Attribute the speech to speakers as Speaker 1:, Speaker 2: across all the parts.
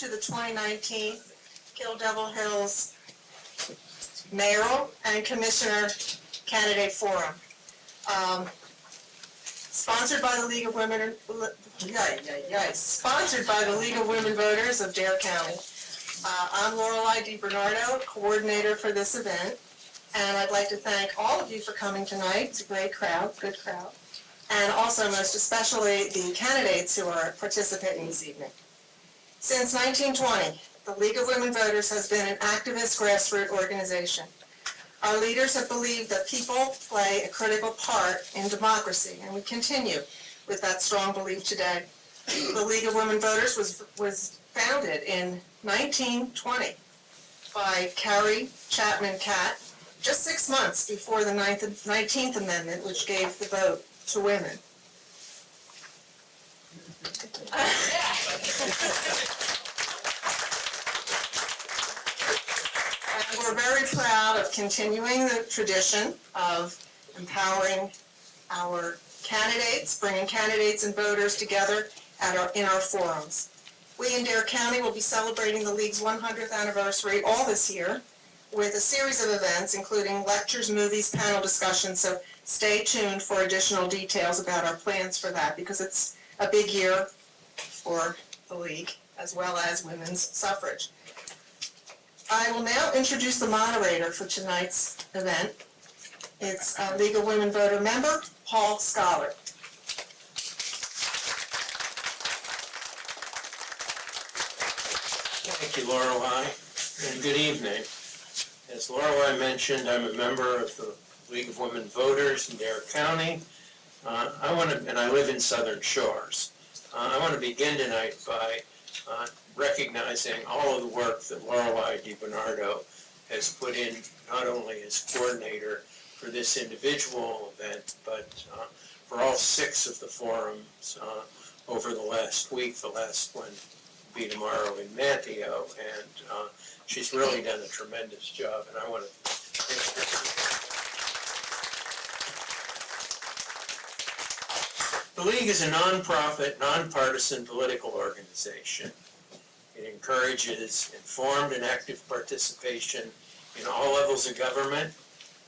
Speaker 1: to the 2019 Kill Devil Hills Mayoral and Commissioner Candidate Forum. Sponsored by the League of Women, sponsored by the League of Women Voters of Dare County. I'm Lorelei DiBernardo, coordinator for this event, and I'd like to thank all of you for coming tonight. It's a great crowd, good crowd, and also most especially the candidates who are participating this evening. Since 1920, the League of Women Voters has been an activist grassroots organization. Our leaders have believed that people play a critical part in democracy, and we continue with that strong belief today. The League of Women Voters was founded in 1920 by Carrie Chapman Catt, just 6 months before the 19th Amendment, which gave the vote to women. And we're very proud of continuing the tradition of empowering our candidates, bringing candidates and voters together in our forums. We in Dare County will be celebrating the League's 100th anniversary all this year with a series of events, including lectures, movies, panel discussions, so stay tuned for additional details about our plans for that, because it's a big year for the League, as well as women's suffrage. I will now introduce the moderator for tonight's event. It's League of Women Voter member, Paul Scholar.
Speaker 2: Thank you, Lorelei, and good evening. As Lorelei mentioned, I'm a member of the League of Women Voters in Dare County. And I live in Southern Shores. I want to begin tonight by recognizing all of the work that Lorelei DiBernardo has put in, not only as coordinator for this individual event, but for all 6 of the forums over the last week. The last one will be tomorrow in Manteo, and she's really done a tremendous job, and I want to thank her. The League is a nonprofit, nonpartisan political organization. It encourages informed and active participation in all levels of government,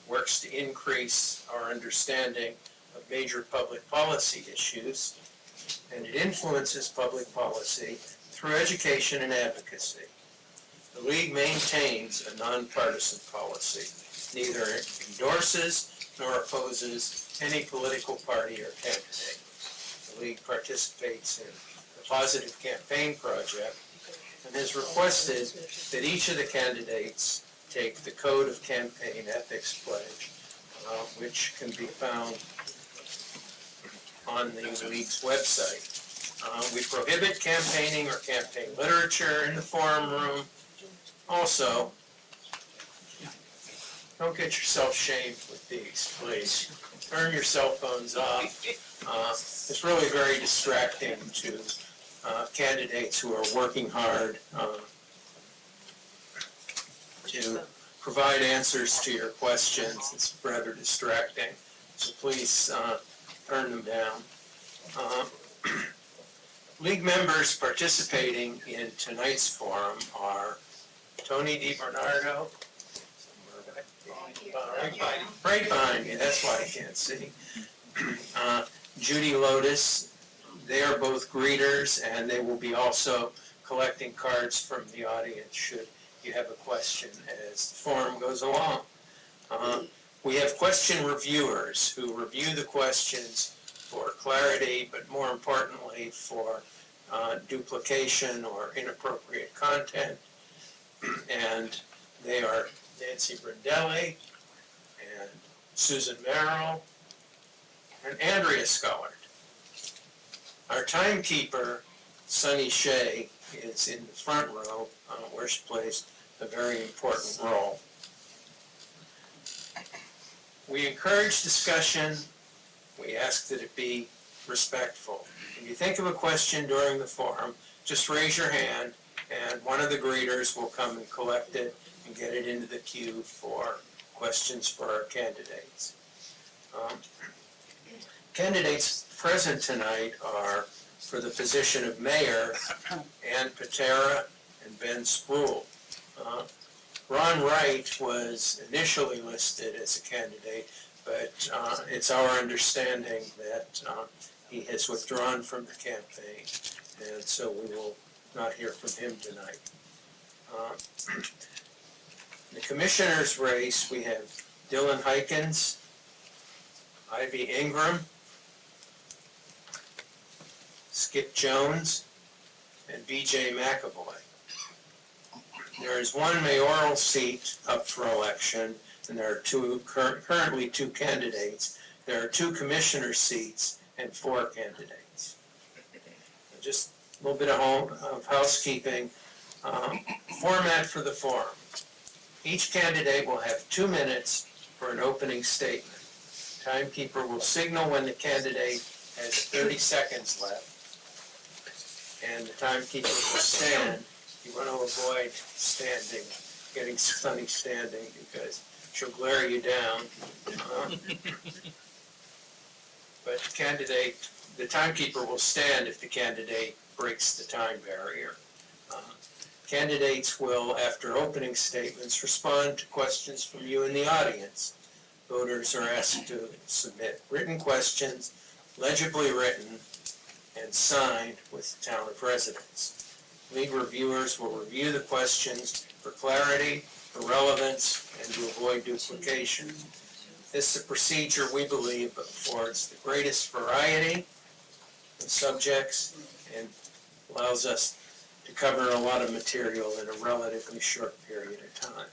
Speaker 2: works to increase our understanding of major public policy issues, and it influences public policy through education and advocacy. The League maintains a nonpartisan policy, neither endorses nor opposes any political party or candidate. The League participates in the Positive Campaign Project and has requested that each of the candidates take the Code of Campaign Ethics Pledge, which can be found on the League's website. We prohibit campaigning or campaign literature in the forum room. Also, don't get yourself shamed with these, please. Turn your cell phones off. It's really very distracting to candidates who are working hard to provide answers to your questions. It's rather distracting, so please turn them down. League members participating in tonight's forum are Tony DiBernardo, right behind me, that's why I can't see. Judy Lotus. They are both greeters, and they will be also collecting cards from the audience should you have a question as the forum goes along. We have question reviewers who review the questions for clarity, but more importantly for duplication or inappropriate content. And they are Nancy Brindelli and Susan Merrill and Andrea Scullard. Our timekeeper, Sunny Shea, is in the front row where she plays a very important role. We encourage discussion. We ask that it be respectful. If you think of a question during the forum, just raise your hand and one of the greeters will come and collect it and get it into the queue for questions for our candidates. Candidates present tonight are, for the position of mayor, Ann Patera and Ben Spruill. Ron Wright was initially listed as a candidate, but it's our understanding that he has withdrawn from the campaign, and so we will not hear from him tonight. The commissioner's race, we have Dylan Hykins, Ivy Ingram, Skip Jones, and B.J. McAvoy. There is one mayoral seat up for election, and there are currently two candidates. There are 2 commissioner seats and 4 candidates. Just a little bit of housekeeping. Format for the forum. Each candidate will have 2 minutes for an opening statement. Timekeeper will signal when the candidate has 30 seconds left, and the timekeeper will stand. You want to avoid standing, getting funny standing, because she'll glare you down. But the timekeeper will stand if the candidate breaks the time barrier. Candidates will, after opening statements, respond to questions from you in the audience. Voters are asked to submit written questions, legibly written, and signed with the town of residence. League reviewers will review the questions for clarity, for relevance, and to avoid duplication. This is a procedure we believe affords the greatest variety of subjects and allows us to cover a lot of material in a relatively short period of time.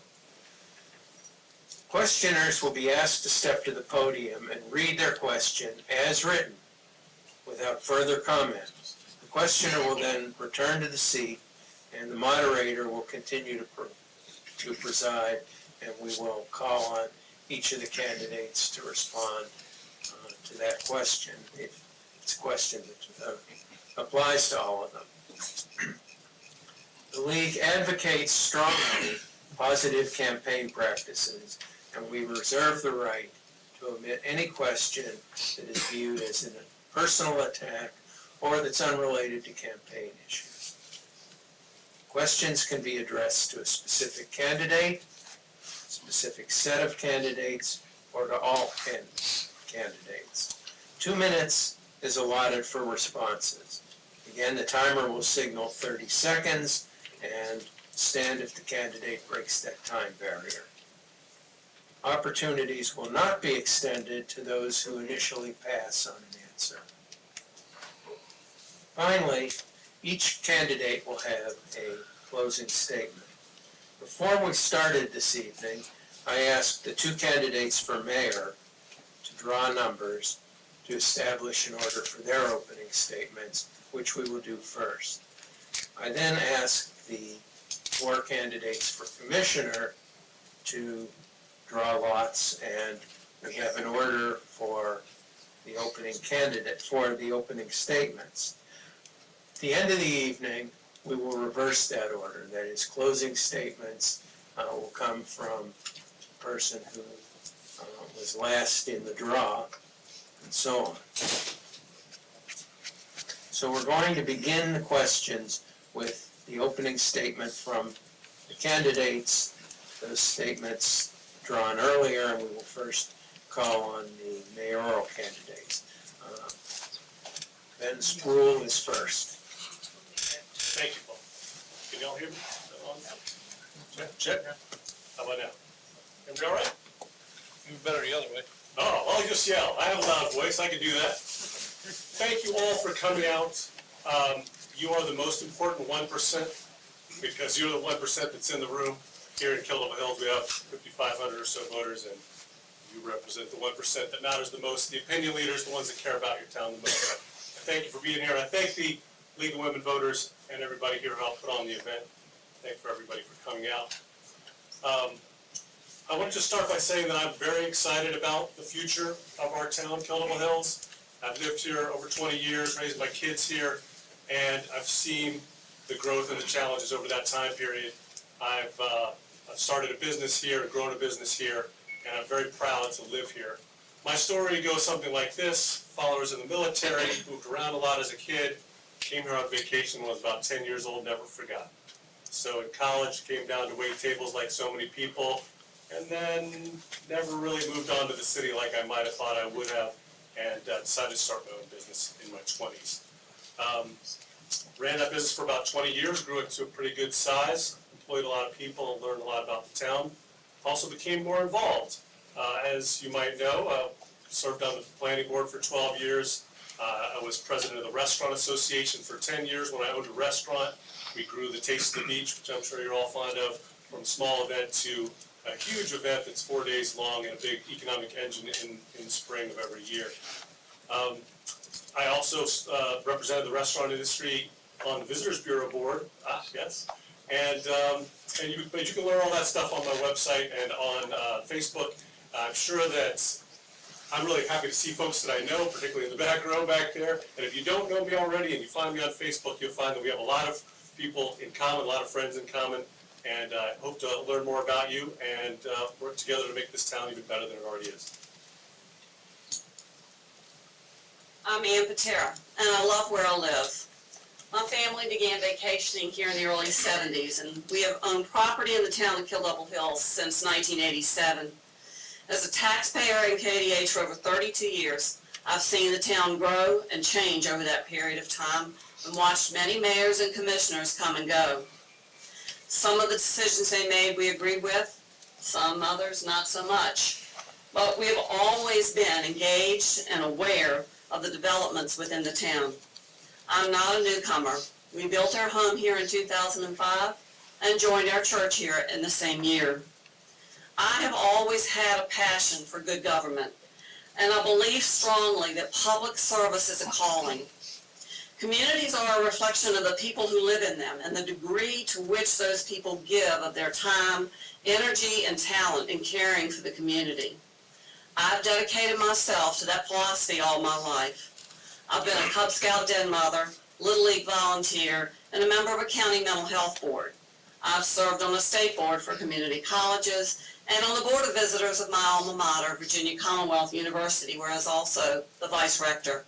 Speaker 2: Questioners will be asked to step to the podium and read their question as written without further comment. The questioner will then return to the seat, and the moderator will continue to preside, and we will call on each of the candidates to respond to that question, if it's a question that applies to all of them. The League advocates strongly positive campaign practices, and we reserve the right to omit any question that is viewed as a personal attack or that's unrelated to campaign issues. Questions can be addressed to a specific candidate, specific set of candidates, or to all candidates. 2 minutes is allotted for responses. Again, the timer will signal 30 seconds and stand if the candidate breaks that time barrier. Opportunities will not be extended to those who initially pass on an answer. Finally, each candidate will have a closing statement. Before we started this evening, I asked the 2 candidates for mayor to draw numbers to establish an order for their opening statements, which we will do first. I then asked the 4 candidates for commissioner to draw lots, and we have an order for the opening candidate, for the opening statements. At the end of the evening, we will reverse that order. That is, closing statements will come from the person who was last in the draw, and so on. So we're going to begin the questions with the opening statement from the candidates, those statements drawn earlier, and we will first call on the mayoral candidates. Ben Spruill is first.
Speaker 3: Thank you, Paul. Can y'all hear me? Check. How about now? Everybody all right?
Speaker 4: Even better the other way.
Speaker 3: Oh, I'll just yell. I have a loud voice. I can do that. Thank you all for coming out. You are the most important 1% because you're the 1% that's in the room. Here in Kill Devil Hills, we have 5,500 or so voters, and you represent the 1% that matters the most. The opinion leaders, the ones that care about your town the most. I thank you for being here. I thank the League of Women Voters and everybody here who helped put on the event. Thank you for everybody for coming out. I want to just start by saying that I'm very excited about the future of our town, Kill Devil Hills. I've lived here over 20 years, raised my kids here, and I've seen the growth and the challenges over that time period. I've started a business here, grown a business here, and I'm very proud to live here. My story goes something like this. Followers in the military, moved around a lot as a kid, came here on vacation when I was about 10 years old, never forgot. So in college, came down to wait tables like so many people, and then never really moved on to the city like I might have thought I would have, and decided to start my own business in my 20s. Ran that business for about 20 years, grew it to a pretty good size, employed a lot of people, and learned a lot about the town. Also became more involved. As you might know, served on the planning board for 12 years. I was president of the Restaurant Association for 10 years when I owned a restaurant. We grew the Taste of the Beach, which I'm sure you're all fond of, from a small event to a huge event that's 4 days long and a big economic engine in the spring of every year. I also represented the restaurant industry on the Visitors Bureau board, yes. But you can learn all that stuff on my website and on Facebook. I'm sure that I'm really happy to see folks that I know, particularly in the back row back there. And if you don't know me already and you find me on Facebook, you'll find that we have a lot of people in common, a lot of friends in common. And I hope to learn more about you and work together to make this town even better than it already is.
Speaker 5: I'm Ann Patera, and I love where I live. My family began vacationing here in the early 70s, and we have owned property in the town of Kill Devil Hills since 1987. As a taxpayer in KDH for over 32 years, I've seen the town grow and change over that period of time and watched many mayors and commissioners come and go. Some of the decisions they made we agreed with, some others not so much. But we have always been engaged and aware of the developments within the town. I'm not a newcomer. We built our home here in 2005 and joined our church here in the same year. I have always had a passion for good government, and I believe strongly that public service is a calling. Communities are a reflection of the people who live in them and the degree to which those people give of their time, energy, and talent in caring for the community. I've dedicated myself to that philosophy all my life. I've been a Cub Scout den mother, Little League volunteer, and a member of a county mental health board. I've served on the state board for community colleges and on the board of visitors of my alma mater, Virginia Commonwealth University, where I was also the vice rector.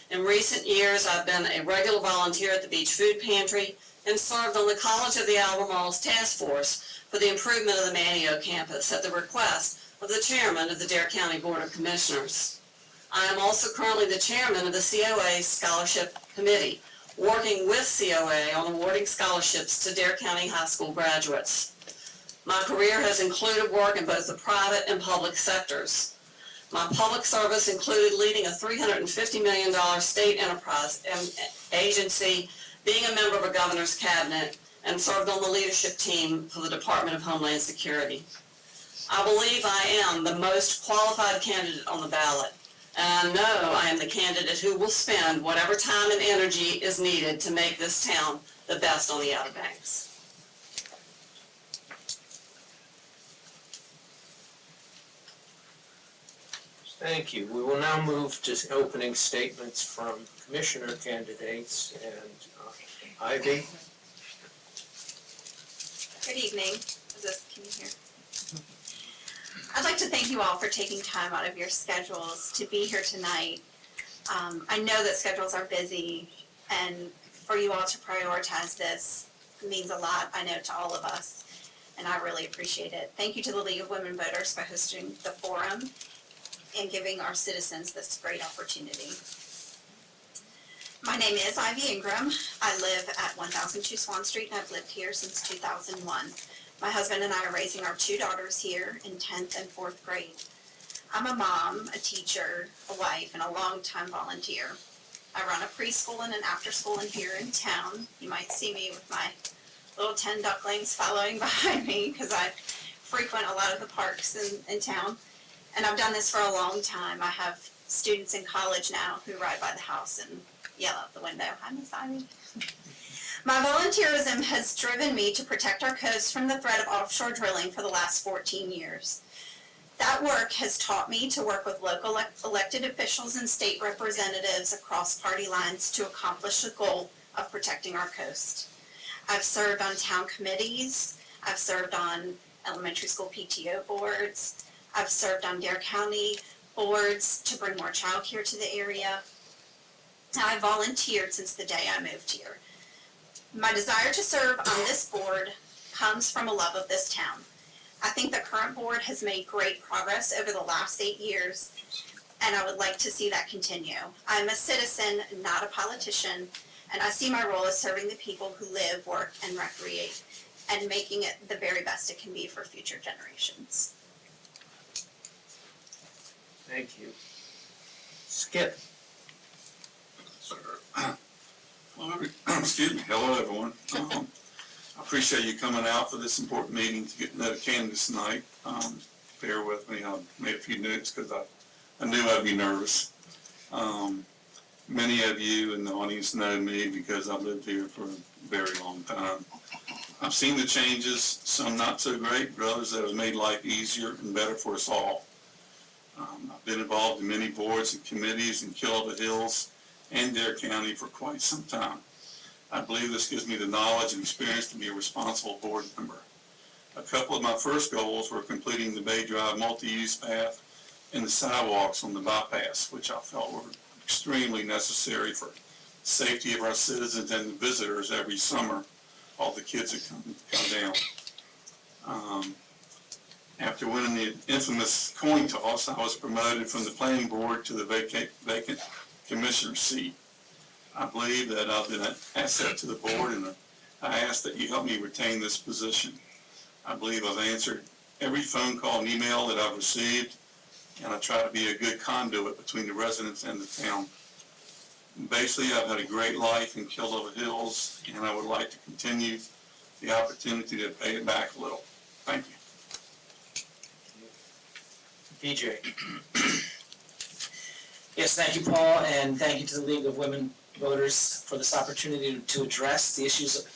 Speaker 5: In recent years, I've been a regular volunteer at the Beach Food Pantry and served on the College of the Albemarle's Task Force for the improvement of the Manteo campus at the request of the chairman of the Dare County Board of Commissioners. I am also currently the chairman of the COA Scholarship Committee, working with COA on awarding scholarships to Dare County High School graduates. My career has included work in both the private and public sectors. My public service included leading a $350 million state enterprise agency, being a member of a governor's cabinet, and served on the leadership team for the Department of Homeland Security. I believe I am the most qualified candidate on the ballot, and I know I am the candidate who will spend whatever time and energy is needed to make this town the best on the Outer Banks.
Speaker 2: Thank you. We will now move to opening statements from commissioner candidates, and Ivy.
Speaker 6: Good evening. Can you hear? I'd like to thank you all for taking time out of your schedules to be here tonight. I know that schedules are busy, and for you all to prioritize this means a lot, I know, to all of us, and I really appreciate it. Thank you to the League of Women Voters for hosting the forum and giving our citizens this great opportunity. My name is Ivy Ingram. I live at 1002 Swan Street, and I've lived here since 2001. My husband and I are raising our two daughters here in 10th and 4th grade. I'm a mom, a teacher, a wife, and a longtime volunteer. I run a preschool and an after-school in here in town. You might see me with my little 10 ducklings following behind me because I frequent a lot of the parks in town. And I've done this for a long time. I have students in college now who ride by the house and yell out the window, "Hi, Miss Ivy." My volunteerism has driven me to protect our coast from the threat of offshore drilling for the last 14 years. That work has taught me to work with local elected officials and state representatives across party lines to accomplish the goal of protecting our coast. I've served on town committees. I've served on elementary school PTO boards. I've served on Dare County boards to bring more childcare to the area. I volunteered since the day I moved here. My desire to serve on this board comes from a love of this town. I think the current board has made great progress over the last 8 years, and I would like to see that continue. I'm a citizen, not a politician, and I see my role as serving the people who live, work, and recreate, and making it the very best it can be for future generations.
Speaker 2: Thank you. Skip.
Speaker 7: Well, excuse me. Hello, everyone. I appreciate you coming out for this important meeting to get to know the candidates tonight. Bear with me. I made a few notes because I knew I'd be nervous. Many of you in the audience know me because I've lived here for a very long time. I've seen the changes, some not so great, but others that have made life easier and better for us all. I've been involved in many boards and committees in Killable Hills and Dare County for quite some time. I believe this gives me the knowledge and experience to be a responsible board member. A couple of my first goals were completing the Bay Drive multi-use path and the sidewalks on the bypass, which I felt were extremely necessary for the safety of our citizens and the visitors every summer, all the kids that come down. After winning the infamous coin toss, I was promoted from the planning board to the vacant commissioner seat. I believe that I've been an asset to the board, and I ask that you help me retain this position. I believe I've answered every phone call and email that I've received, and I try to be a good conduit between the residents and the town. Basically, I've had a great life in Killable Hills, and I would like to continue the opportunity to pay it back a little. Thank you.
Speaker 2: BJ.
Speaker 8: Yes, thank you, Paul, and thank you to the League of Women Voters for this opportunity to address the issues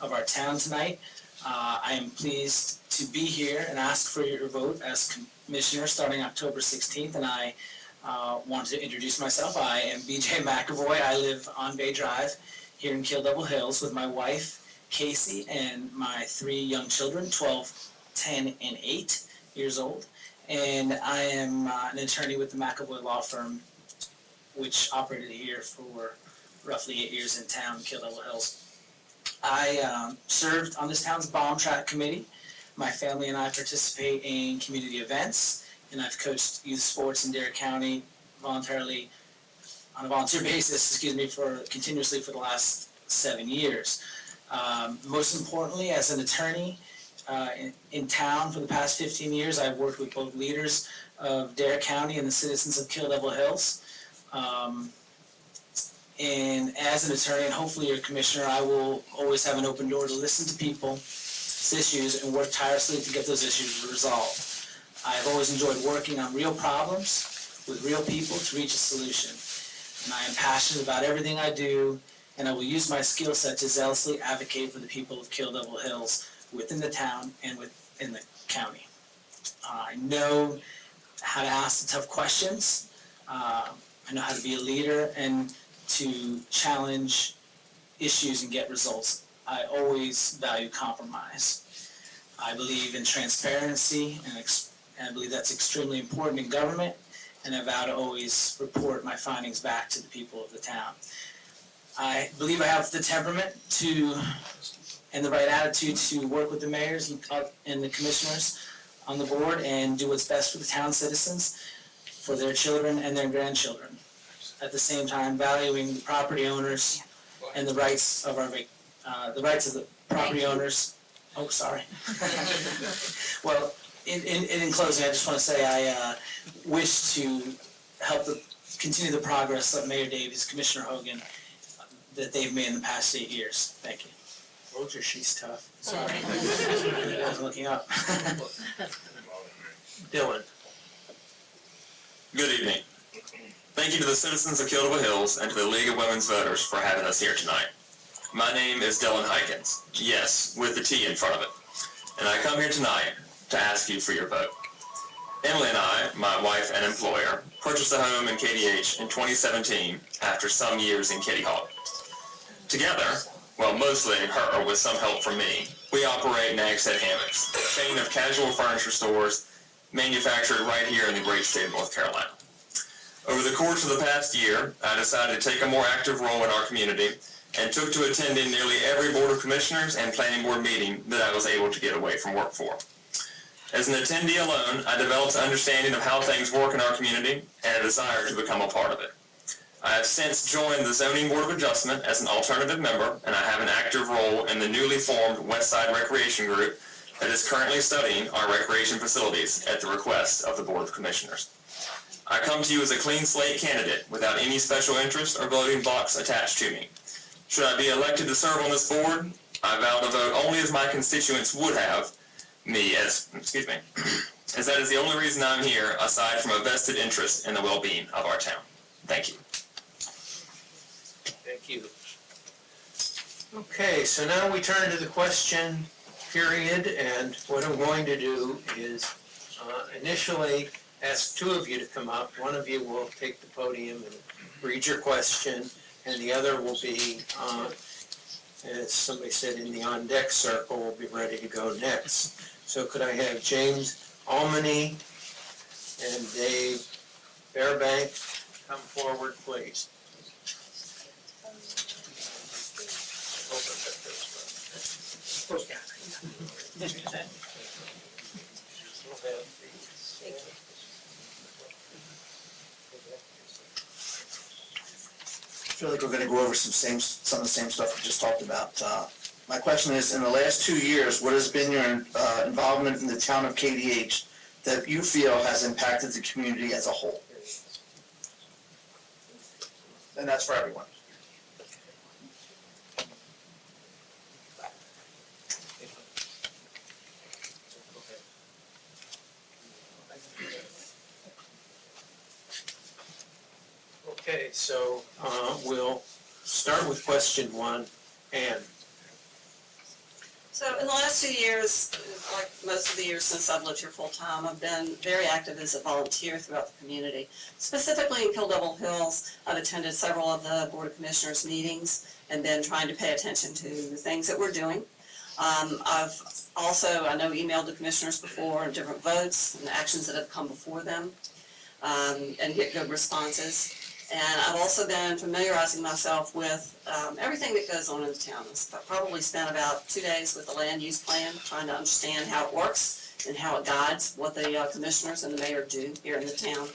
Speaker 8: of our town tonight. I am pleased to be here and ask for your vote as commissioner starting October 16th, and I want to introduce myself. I am BJ McAvoy. I live on Bay Drive here in Killable Hills with my wife, Casey, and my 3 young children, 12, 10, and 8 years old. And I am an attorney with the McAvoy Law Firm, which operated here for roughly 8 years in town, Killable Hills. I served on this town's bomb track committee. My family and I participate in community events, and I've coached youth sports in Dare County voluntarily, on a volunteer basis, continuously for the last 7 years. Most importantly, as an attorney in town for the past 15 years, I've worked with both leaders of Dare County and the citizens of Killable Hills. And as an attorney, and hopefully your commissioner, I will always have an open door to listen to people's issues and work tirelessly to get those issues resolved. I've always enjoyed working on real problems with real people to reach a solution. And I am passionate about everything I do, and I will use my skill set to zealously advocate for the people of Killable Hills within the town and within the county. I know how to ask the tough questions. I know how to be a leader and to challenge issues and get results. I always value compromise. I believe in transparency, and I believe that's extremely important in government, and I vow to always report my findings back to the people of the town. I believe I have the temperament and the right attitude to work with the mayors and the commissioners on the board and do what's best for the town citizens, for their children and their grandchildren. At the same time, valuing the property owners and the rights of the property owners. Oh, sorry. Well, in closing, I just want to say I wish to help continue the progress of Mayor Davies, Commissioner Hogan, that they've made in the past 8 years. Thank you.
Speaker 2: Told you she's tough.
Speaker 8: Sorry. I wasn't looking up.
Speaker 2: Dylan.
Speaker 9: Good evening. Thank you to the citizens of Killable Hills and to the League of Women's Voters for having us here tonight. My name is Dylan Hykins, yes, with the T in front of it, and I come here tonight to ask you for your vote. Emily and I, my wife and employer, purchased a home in KDH in 2017 after some years in Kitty Hawk. Together, well, mostly her with some help from me, we operate Nag's Head Hammocks, a chain of casual furniture stores manufactured right here in the great state of North Carolina. Over the course of the past year, I decided to take a more active role in our community and took to attending nearly every Board of Commissioners and Planning Board meeting that I was able to get away from work for. As an attendee alone, I developed an understanding of how things work in our community and a desire to become a part of it. I have since joined the Zoning Board of Adjustment as an alternative member, and I have an active role in the newly formed West Side Recreation Group that is currently studying our recreation facilities at the request of the Board of Commissioners. I come to you as a clean slate candidate without any special interest or voting box attached to me. Should I be elected to serve on this board, I vow to vote only as my constituents would have me as that is the only reason I'm here, aside from a vested interest in the well-being of our town. Thank you.
Speaker 2: Thank you. Okay, so now we turn to the question period, and what I'm going to do is initially ask two of you to come up. One of you will take the podium and read your question, and the other will be, as somebody said, in the on-deck circle, will be ready to go next. So could I have James Almany and Dave Fairbank come forward, please?
Speaker 10: I feel like we're going to go over some of the same stuff we just talked about. My question is, in the last 2 years, what has been your involvement in the town of KDH that you feel has impacted the community as a whole? And that's for everyone.
Speaker 2: Okay, so we'll start with question one. Ann.
Speaker 5: So in the last 2 years, like most of the years since I've lived here full-time, I've been very active as a volunteer throughout the community. Specifically in Kill Devil Hills, I've attended several of the Board of Commissioners meetings and been trying to pay attention to the things that we're doing. I've also, I know, emailed the commissioners before on different votes and actions that have come before them, and get good responses. And I've also been familiarizing myself with everything that goes on in the town. I've probably spent about 2 days with the land use plan, trying to understand how it works and how it guides what the commissioners and the mayor do here in the town.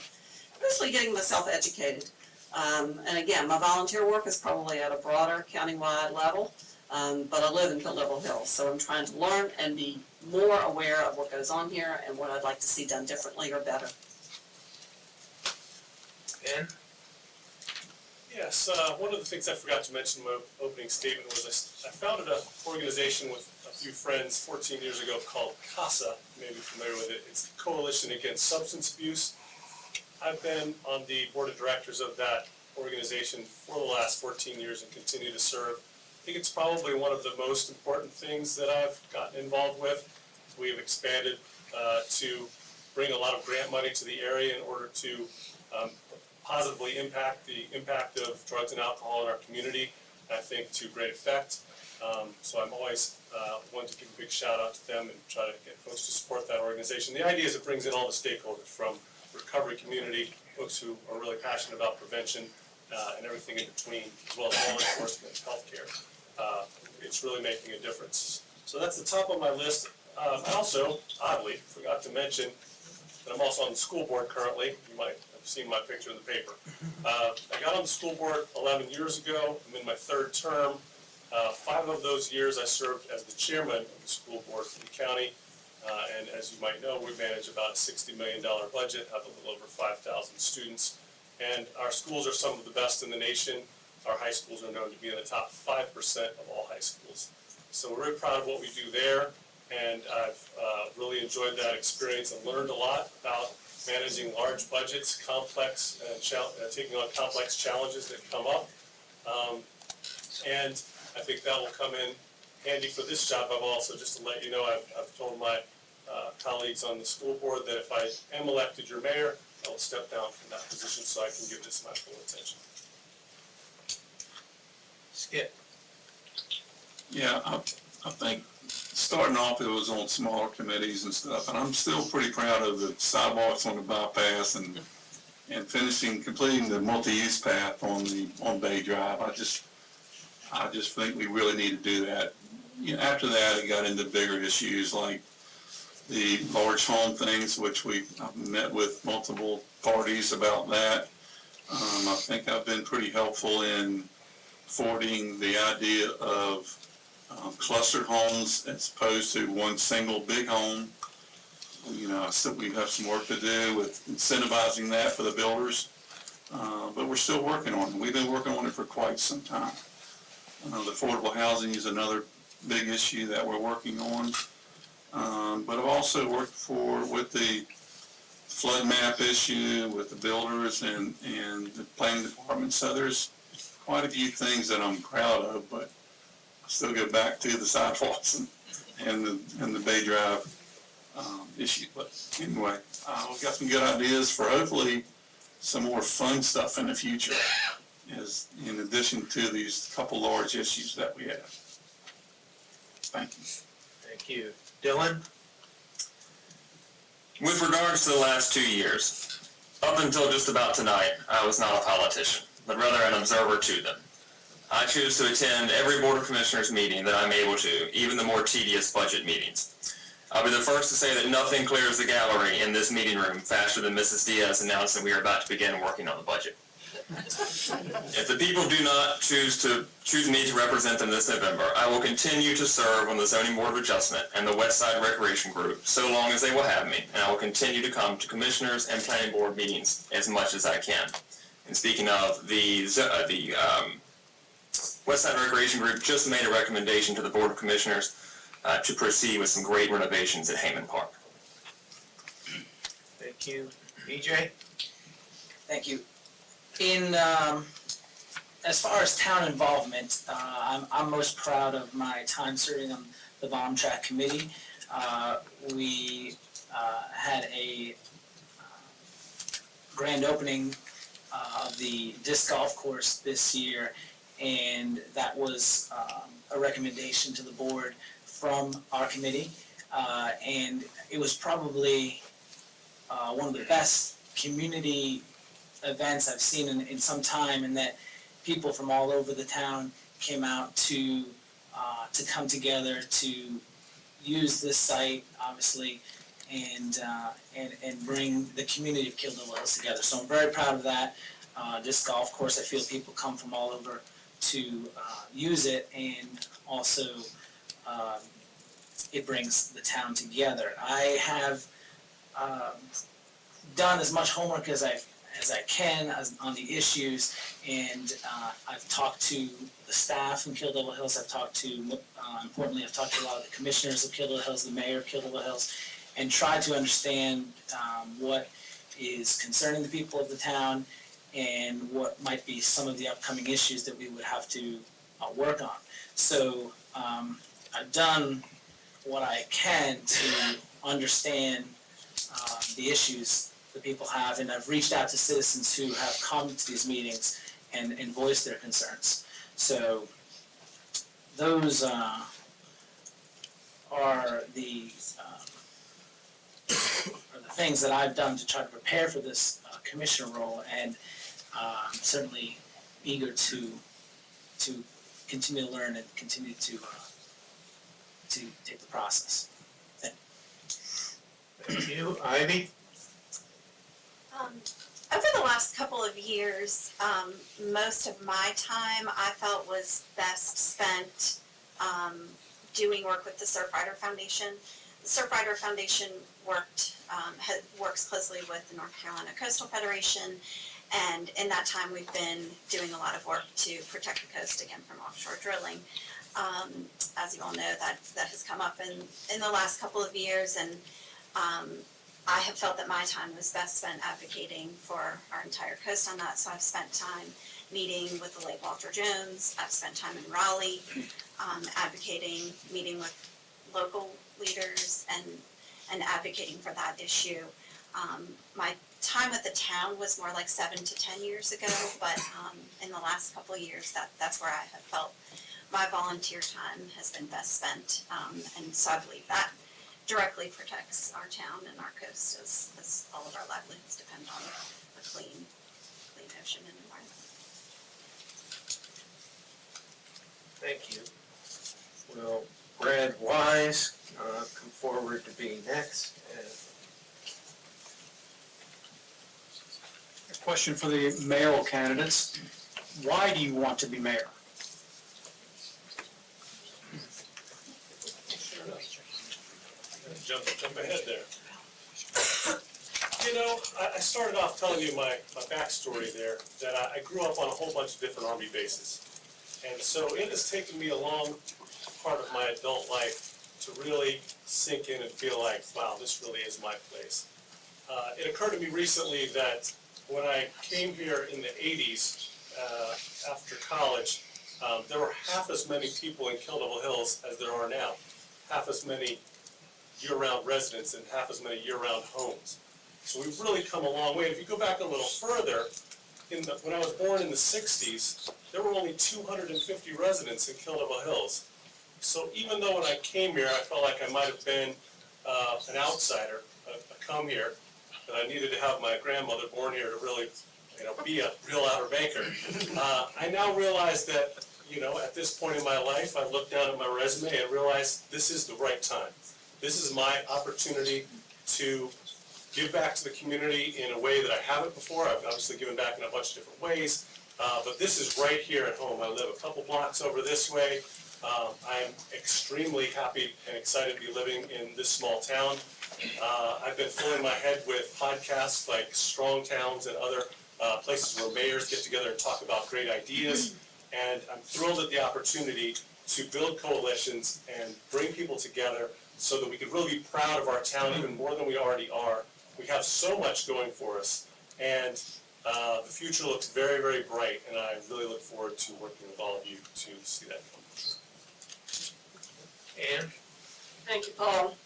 Speaker 5: Basically getting myself educated. And again, my volunteer work is probably at a broader countywide level, but I live in Kill Devil Hills, so I'm trying to learn and be more aware of what goes on here and what I'd like to see done differently or better.
Speaker 2: Ben?
Speaker 3: Yes, one of the things I forgot to mention in my opening statement was I founded an organization with a few friends 14 years ago called CASA. You may be familiar with it. It's the Coalition Against Substance Abuse. I've been on the board of directors of that organization for the last 14 years and continue to serve. I think it's probably one of the most important things that I've gotten involved with. We've expanded to bring a lot of grant money to the area in order to positively impact the impact of drugs and alcohol in our community, I think to great effect. So I'm always one to give a big shout out to them and try to get folks to support that organization. The idea is it brings in all the stakeholders from the recovery community, folks who are really passionate about prevention and everything in between, as well as law enforcement and healthcare. It's really making a difference. So that's the top of my list. I also, oddly, forgot to mention that I'm also on the school board currently. You might seen my picture in the paper. I got on the school board 11 years ago. I'm in my third term. 5 of those years I served as the chairman of the school board for the county. And as you might know, we manage about a $60 million budget, have a little over 5,000 students. And our schools are some of the best in the nation. Our high schools are known to be in the top 5% of all high schools. So we're very proud of what we do there. And I've really enjoyed that experience and learned a lot about managing large budgets, complex, taking on complex challenges that come up. And I think that will come in handy for this job. I've also, just to let you know, I've told my colleagues on the school board that if I am elected your mayor, I will step down from that position so I can give this my full attention.
Speaker 2: Skip.
Speaker 7: Yeah, I think starting off, it was on smaller committees and stuff, and I'm still pretty proud of the sidewalks on the bypass and completing the multi-use path on Bay Drive. I just think we really need to do that. You know, after that, it got into bigger issues like the large home things, which I've met with multiple parties about that. I think I've been pretty helpful in forwarding the idea of clustered homes as opposed to one single big home. You know, I still, we have some work to do with incentivizing that for the builders, but we're still working on it. We've been working on it for quite some time. The affordable housing is another big issue that we're working on. But I've also worked with the flood map issue, with the builders and the planning department. So there's quite a few things that I'm proud of, but I still go back to the sidewalks and the Bay Drive issue. But anyway, we've got some good ideas for hopefully some more fun stuff in the future, as in addition to these couple large issues that we have. Thank you.
Speaker 2: Thank you. Dylan?
Speaker 9: With regards to the last 2 years, up until just about tonight, I was not a politician, but rather an observer to them. I choose to attend every Board of Commissioners meeting that I'm able to, even the more tedious budget meetings. I'll be the first to say that nothing clears the gallery in this meeting room faster than Mrs. Diaz announcing we are about to begin working on the budget. If the people do not choose me to represent them this November, I will continue to serve on the Zoning Board of Adjustment and the West Side Recreation Group so long as they will have me, and I will continue to come to Commissioners and Planning Board meetings as much as I can. And speaking of, the West Side Recreation Group just made a recommendation to the Board of Commissioners to proceed with some great renovations at Hayman Park.
Speaker 2: Thank you. BJ?
Speaker 8: Thank you. In, as far as town involvement, I'm most proud of my time serving on the Vom Track Committee. We had a grand opening of the disc golf course this year, and that was a recommendation to the board from our committee, and it was probably one of the best community events I've seen in some time, in that people from all over the town came out to come together to use this site, obviously, and bring the community of Kill Devil Hills together. So I'm very proud of that. This golf course, I feel people come from all over to use it, and also it brings the town together. I have done as much homework as I can on the issues, and I've talked to the staff from Kill Devil Hills. I've talked to, importantly, I've talked to a lot of the commissioners of Kill Devil Hills, the mayor of Kill Devil Hills, and tried to understand what is concerning the people of the town and what might be some of the upcoming issues that we would have to work on. So I've done what I can to understand the issues that people have, and I've reached out to citizens who have come to these meetings and voiced their concerns. So those are the things that I've done to try to prepare for this commissioner role, and I'm certainly eager to continue to learn and continue to take the process.
Speaker 2: Thank you. Ivy?
Speaker 6: Over the last couple of years, most of my time I felt was best spent doing work with the Surfrider Foundation. The Surfrider Foundation works closely with the North Carolina Coastal Federation, and in that time we've been doing a lot of work to protect the coast again from offshore drilling. As you all know, that has come up in the last couple of years, and I have felt that my time was best spent advocating for our entire coast on that. So I've spent time meeting with the late Walter Jones. I've spent time in Raleigh, advocating, meeting with local leaders and advocating for that issue. My time with the town was more like 7 to 10 years ago, but in the last couple of years, that's where I have felt my volunteer time has been best spent. And so I believe that directly protects our town and our coast, as all of our livelihoods depend on a clean ocean and environment.
Speaker 2: Thank you. Will Brad Wise come forward to be next?
Speaker 11: A question for the mayoral candidates. Why do you want to be mayor?
Speaker 3: Jump ahead there. You know, I started off telling you my backstory there, that I grew up on a whole bunch of different Army bases. And so it has taken me a long part of my adult life to really sink in and feel like, wow, this really is my place. It occurred to me recently that when I came here in the 80s, after college, there were half as many people in Kill Devil Hills as there are now. Half as many year-round residents and half as many year-round homes. So we've really come a long way. If you go back a little further, when I was born in the 60s, there were only 250 residents in Kill Devil Hills. So even though when I came here, I felt like I might have been an outsider, a come here, that I needed to have my grandmother born here to really, be a real Outer Banker. I now realize that, at this point in my life, I look down at my resume and realize this is the right time. This is my opportunity to give back to the community in a way that I haven't before. I've obviously given back in a bunch of different ways, but this is right here at home. I live a couple blocks over this way. I'm extremely happy and excited to be living in this small town. I've been filling my head with podcasts like Strong Towns and other places where mayors get together and talk about great ideas. And I'm thrilled at the opportunity to build coalitions and bring people together so that we can really be proud of our town even more than we already are. We have so much going for us, and the future looks very, very bright, and I really look forward to working with all of you to see that come true.
Speaker 2: Ann?
Speaker 5: Thank you, Paul.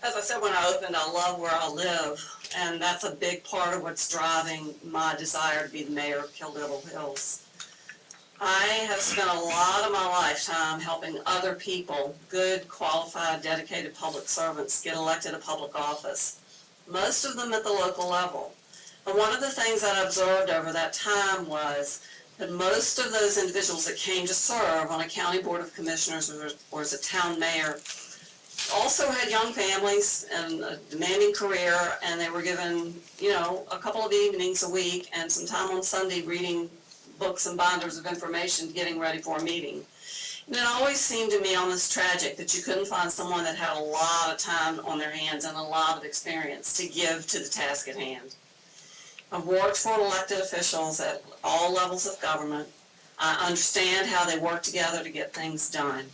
Speaker 5: As I said when I opened, I love where I live, and that's a big part of what's driving my desire to be the mayor of Kill Devil Hills. I have spent a lot of my lifetime helping other people, good, qualified, dedicated public servants, get elected to public office, most of them at the local level. And one of the things that I observed over that time was that most of those individuals that came to serve on a county board of commissioners or as a town mayor also had young families and a demanding career, and they were given, a couple of evenings a week and some time on Sunday reading books and binders of information getting ready for a meeting. And it always seemed to me almost tragic that you couldn't find someone that had a lot of time on their hands and a lot of experience to give to the task at hand. I've worked for elected officials at all levels of government. I understand how they work together to get things done.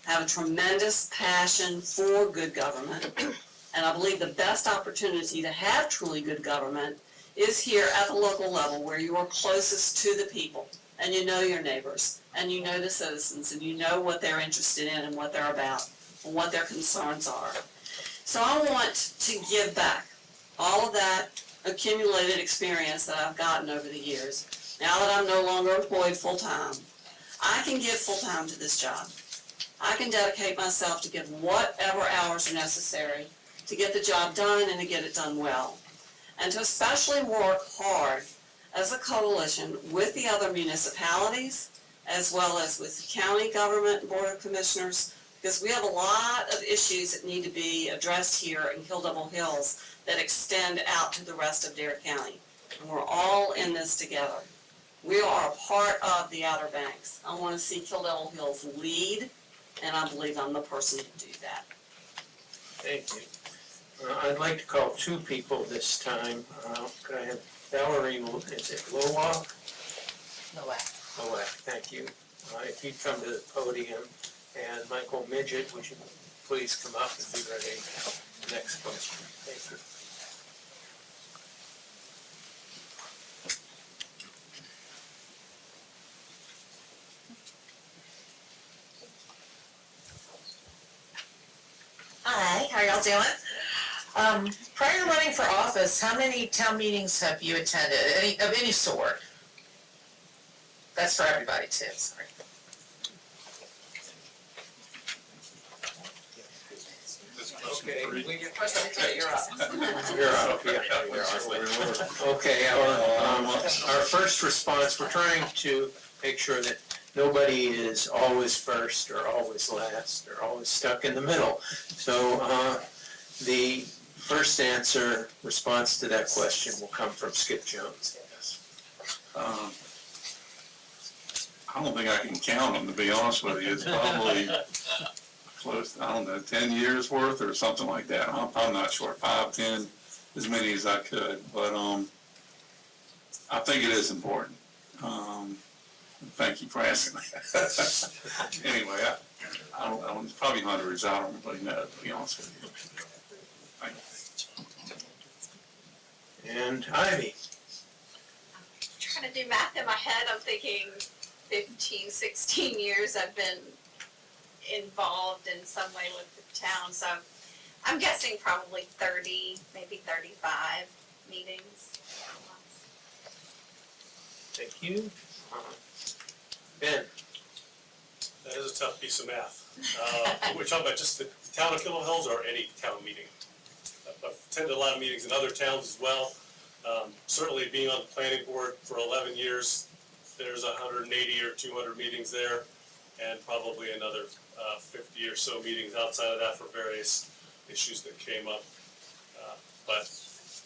Speaker 5: I have a tremendous passion for good government, and I believe the best opportunity to have truly good government is here at the local level where you are closest to the people, and you know your neighbors, and you know the citizens, and you know what they're interested in and what they're about, and what their concerns are. So I want to give back all of that accumulated experience that I've gotten over the years. Now that I'm no longer employed full-time, I can give full-time to this job. I can dedicate myself to give whatever hours are necessary to get the job done and to get it done well. And to especially work hard as a coalition with the other municipalities, as well as with the county government and board of commissioners, because we have a lot of issues that need to be addressed here in Kill Devil Hills that extend out to the rest of Dare County. And we're all in this together. We are a part of the Outer Banks. I want to see Kill Devil Hills lead, and I believe I'm the person to do that.
Speaker 2: Thank you. I'd like to call two people this time. Could I have Valerie, is it Lowak? Lowak, thank you. If you'd come to the podium, and Michael Midget, would you please come up and be ready for the next question? Thank you.
Speaker 12: Hi, how y'all doing? Prior to running for office, how many town meetings have you attended, of any sort? That's for everybody too, sorry.
Speaker 2: Okay,
Speaker 12: You're up.
Speaker 2: you're up, yeah. Okay, our first response, we're trying to make sure that nobody is always first or always last or always stuck in the middle. So the first response to that question will come from Skip Jones.
Speaker 7: I don't think I can count them, to be honest with you. It's probably close, I don't know, 10 years worth or something like that. I'm not sure, 5, 10, as many as I could. But I think it is important. Thank you for asking me. Anyway, I don't, it's probably hundreds. I don't really know, to be honest with you. Thank you.
Speaker 2: And Ivy.
Speaker 6: Trying to do math in my head, I'm thinking 15, 16 years I've been involved in some way with the town, so I'm guessing probably 30, maybe 35 meetings.
Speaker 2: Thank you. Ben.
Speaker 3: That is a tough piece of math. We're talking about just the town of Killable Hills or any town meeting? I've attended a lot of meetings in other towns as well. Certainly being on the planning board for 11 years, there's 180 or 200 meetings there, and probably another 50 or so meetings outside of that for various issues that came up. But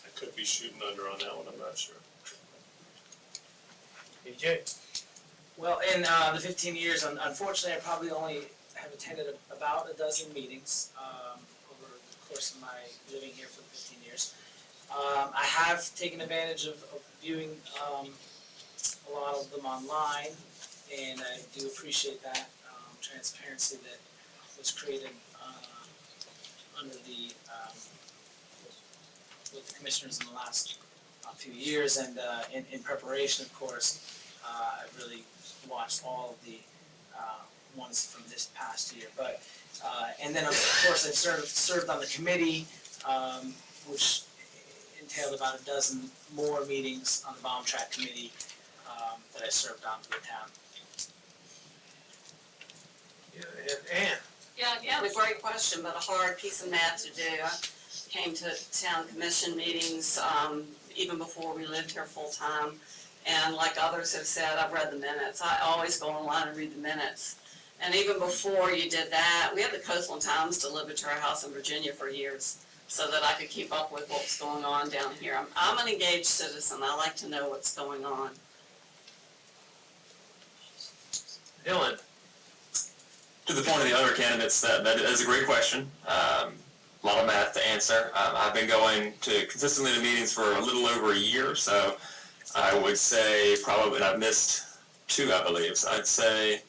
Speaker 3: I could be shooting under on that one, I'm not sure.
Speaker 2: BJ.
Speaker 8: Well, in the 15 years, unfortunately, I probably only have attended about a dozen meetings over the course of my living here for the 15 years. I have taken advantage of viewing a lot of them online, and I do appreciate that transparency that was created under the with the commissioners in the last few years, and in preparation, of course, I've really watched all of the ones from this past year. But and then of course I've served on the committee, which entailed about a dozen more meetings on the bomb track committee that I served on for the town.
Speaker 2: Yeah, and Ann.
Speaker 5: Yeah, again, a great question, but a hard piece of math to do. I came to town commission meetings even before we lived here full-time. And like others have said, I've read the minutes. I always go online and read the minutes. And even before you did that, we had the Coastal Times delivered to our house in Virginia for years so that I could keep up with what was going on down here. I'm an engaged citizen. I like to know what's going on.
Speaker 2: Dylan.
Speaker 9: To the point of the other candidates, that is a great question. A lot of math to answer. I've been going to consistently to meetings for a little over a year, so I would say probably, and I've missed 2, I believe, so I'd say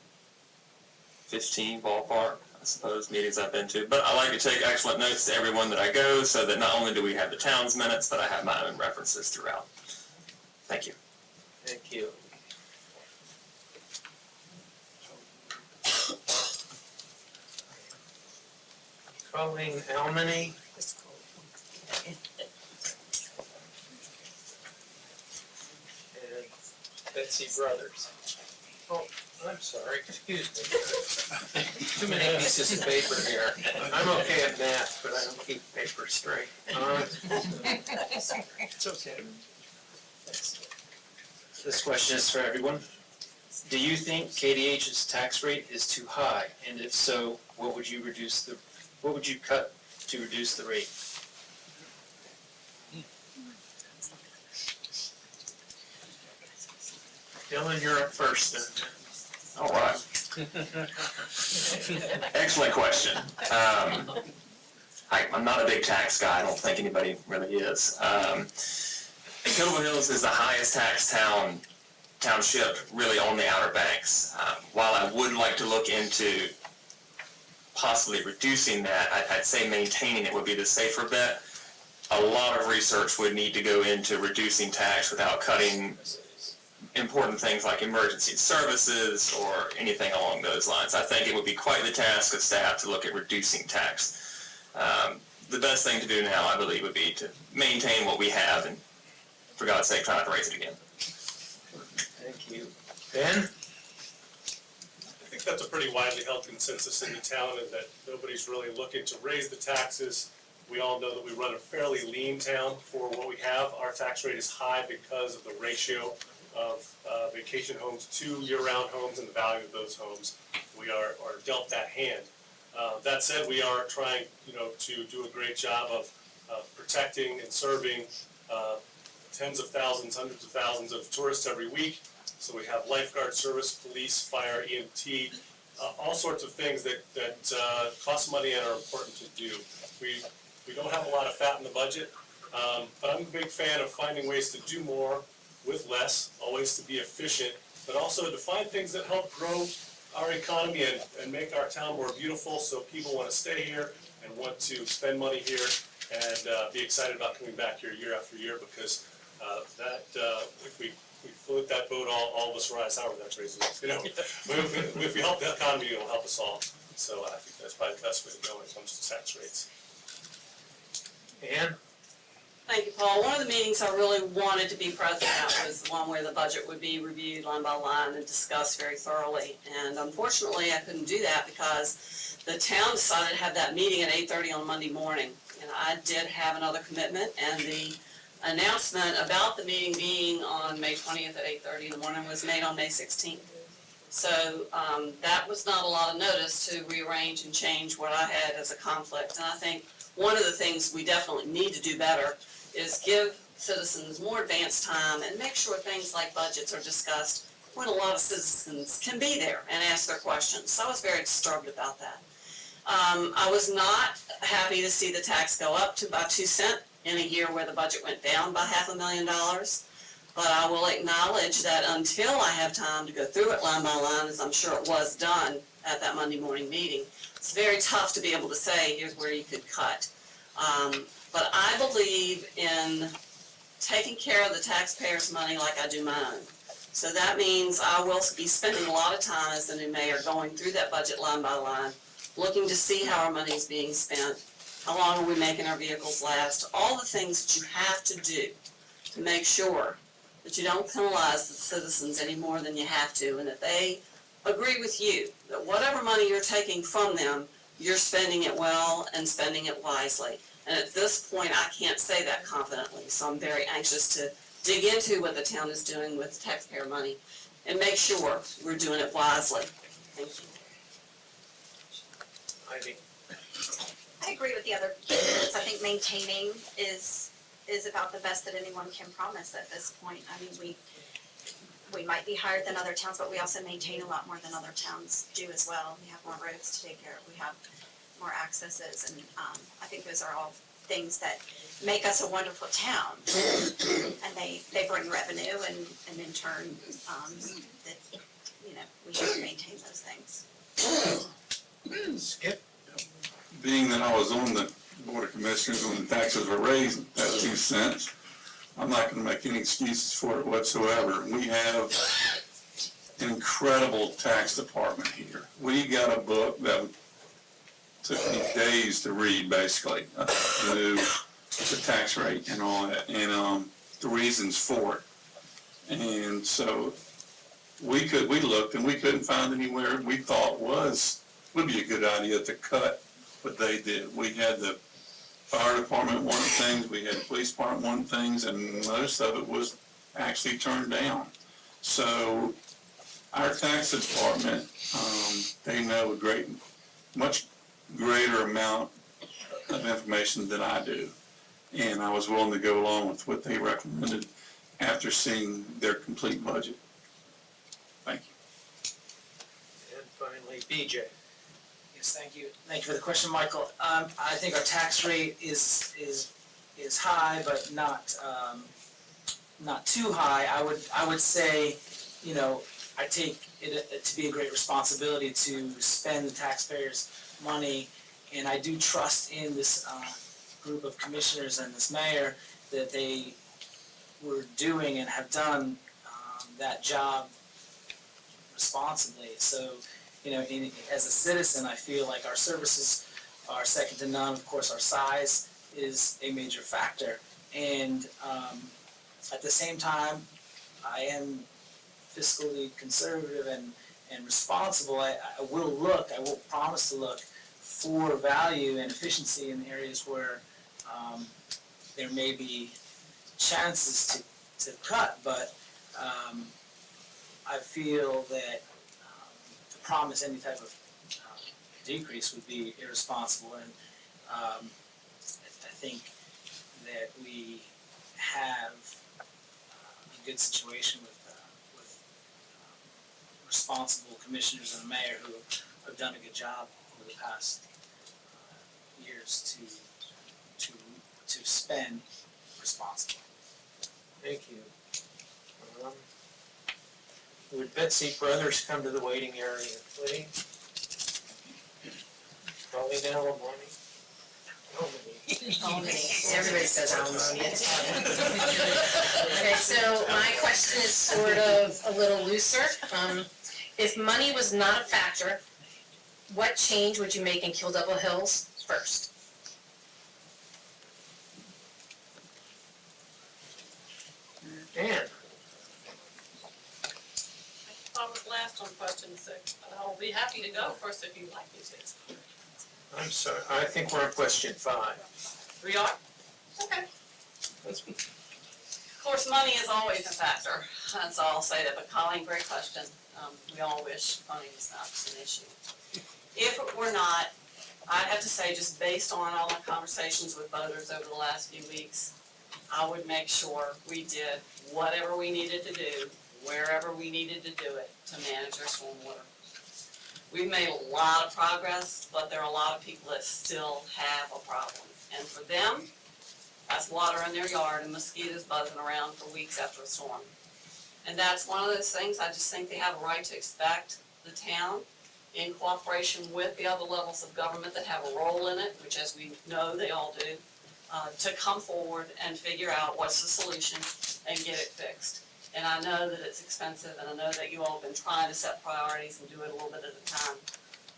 Speaker 9: 15 ballpark, I suppose, meetings I've been to. But I like to take excellent notes to everyone that I go, so that not only do we have the town's minutes, but I have my own references throughout. Thank you.
Speaker 2: Thank you. Colleen Almany. And Betsy Brothers. Oh, I'm sorry, excuse me. Too many pieces of paper here. I'm okay at math, but I don't keep paper straight.
Speaker 11: It's okay.
Speaker 13: This question is for everyone. Do you think KDH's tax rate is too high? And if so, what would you cut to reduce the rate?
Speaker 2: Dylan, you're up first then.
Speaker 9: All right. Excellent question. I'm not a big tax guy. I don't think anybody really is. Killable Hills is the highest tax township really on the Outer Banks. While I would like to look into possibly reducing that, I'd say maintaining it would be the safer bet. A lot of research would need to go into reducing tax without cutting important things like emergency services or anything along those lines. I think it would be quite the task of staff to look at reducing tax. The best thing to do now, I believe, would be to maintain what we have and, for God's sake, try not to raise it again.
Speaker 2: Thank you. Ben?
Speaker 3: I think that's a pretty widely held consensus in the town, and that nobody's really looking to raise the taxes. We all know that we run a fairly lean town for what we have. Our tax rate is high because of the ratio of vacation homes to year-round homes and the value of those homes, we are dealt that hand. That said, we are trying, to do a great job of protecting and serving tens of thousands, hundreds of thousands of tourists every week. So we have lifeguard service, police, fire, EMT, all sorts of things that cost money and are important to do. We don't have a lot of fat in the budget, but I'm a big fan of finding ways to do more with less, always to be efficient, but also to find things that help grow our economy and make our town more beautiful, so people want to stay here and want to spend money here and be excited about coming back here year after year, because if we float that boat, all of us rise, however that phrase is. If we help the economy, it'll help us all. So I think that's probably the best way to go when it comes to tax rates.
Speaker 2: Ann?
Speaker 5: Thank you, Paul. One of the meetings I really wanted to be present at was the one where the budget would be reviewed line by line and discussed very thoroughly. And unfortunately, I couldn't do that because the town decided to have that meeting at 8:30 on Monday morning. And I did have another commitment, and the announcement about the meeting being on May 20th at 8:30 in the morning was made on May 16th. So that was not a lot of notice to rearrange and change what I had as a conflict. And I think one of the things we definitely need to do better is give citizens more advance time and make sure things like budgets are discussed when a lot of citizens can be there and ask their questions. So I was very disturbed about that. I was not happy to see the tax go up to about 2 cents in a year where the budget went down by $500,000. But I will acknowledge that until I have time to go through it line by line, as I'm sure it was done at that Monday morning meeting, it's very tough to be able to say, here's where you could cut. But I believe in taking care of the taxpayers' money like I do mine. So that means I will be spending a lot of time as the new mayor going through that budget line by line, looking to see how our money is being spent, how long are we making our vehicles last, all the things that you have to do to make sure that you don't penalize the citizens any more than you have to, and that they agree with you, that whatever money you're taking from them, you're spending it well and spending it wisely. And at this point, I can't say that confidently, so I'm very anxious to dig into what the town is doing with taxpayer money and make sure we're doing it wisely. Thank you.
Speaker 2: Ivy?
Speaker 6: I agree with the other candidates. I think maintaining is about the best that anyone can promise at this point. I mean, we might be higher than other towns, but we also maintain a lot more than other towns do as well. We have more roads to take care of. We have more accesses, and I think those are all things that make us a wonderful town. And they bring revenue, and in turn, we should maintain those things.
Speaker 2: Skip?
Speaker 7: Being that I was on the Board of Commissioners when the taxes were raised, that 2 cents, I'm not gonna make any excuses for it whatsoever. We have an incredible tax department here. We got a book that took me days to read, basically, the tax rate and all that, and the reasons for it. And so we looked and we couldn't find anywhere we thought would be a good idea to cut what they did. We had the fire department wanted things, we had the police department wanted things, and most of it was actually turned down. So our tax department, they know much greater amount of information than I do. And I was willing to go along with what they recommended after seeing their complete budget. Thank you.
Speaker 2: And finally, BJ?
Speaker 8: Yes, thank you. Thank you for the question, Michael. I think our tax rate is high, but not too high. I would say, I take it to be a great responsibility to spend the taxpayers' money, and I do trust in this group of commissioners and this mayor that they were doing and have done that job responsibly. So, as a citizen, I feel like our services are second to none. Of course, our size is a major factor. And at the same time, I am fiscally conservative and responsible. I will promise to look for value and efficiency in areas where there may be chances to cut, but I feel that to promise any type of decrease would be irresponsible, and I think that we have a good situation with responsible commissioners and a mayor who have done a good job over the past years to spend responsibly.
Speaker 2: Thank you. Would Betsy Brothers come to the waiting area, please? Probably now, Lonnie.
Speaker 12: Everybody says alimony. Okay, so my question is sort of a little looser. If money was not a factor, what change would you make in Kill Devil Hills first?
Speaker 2: Dan?
Speaker 14: I was last on question 6, but I'll be happy to go first if you'd like me to.
Speaker 2: I'm sorry, I think we're on question 5.
Speaker 14: We are? Okay.
Speaker 5: Of course, money is always a factor, that's all I'll say that, but Colleen, great question. We all wish money was not an issue. If it were not, I'd have to say, just based on all my conversations with voters over the last few weeks, I would make sure we did whatever we needed to do, wherever we needed to do it, to manage our stormwater. We've made a lot of progress, but there are a lot of people that still have a problem. And for them, that's water in their yard and mosquitoes buzzing around for weeks after a storm. And that's one of those things I just think they have a right to expect the town, in cooperation with the other levels of government that have a role in it, which as we know they all do, to come forward and figure out what's the solution and get it fixed. And I know that it's expensive, and I know that you all have been trying to set priorities and do it a little bit at a time,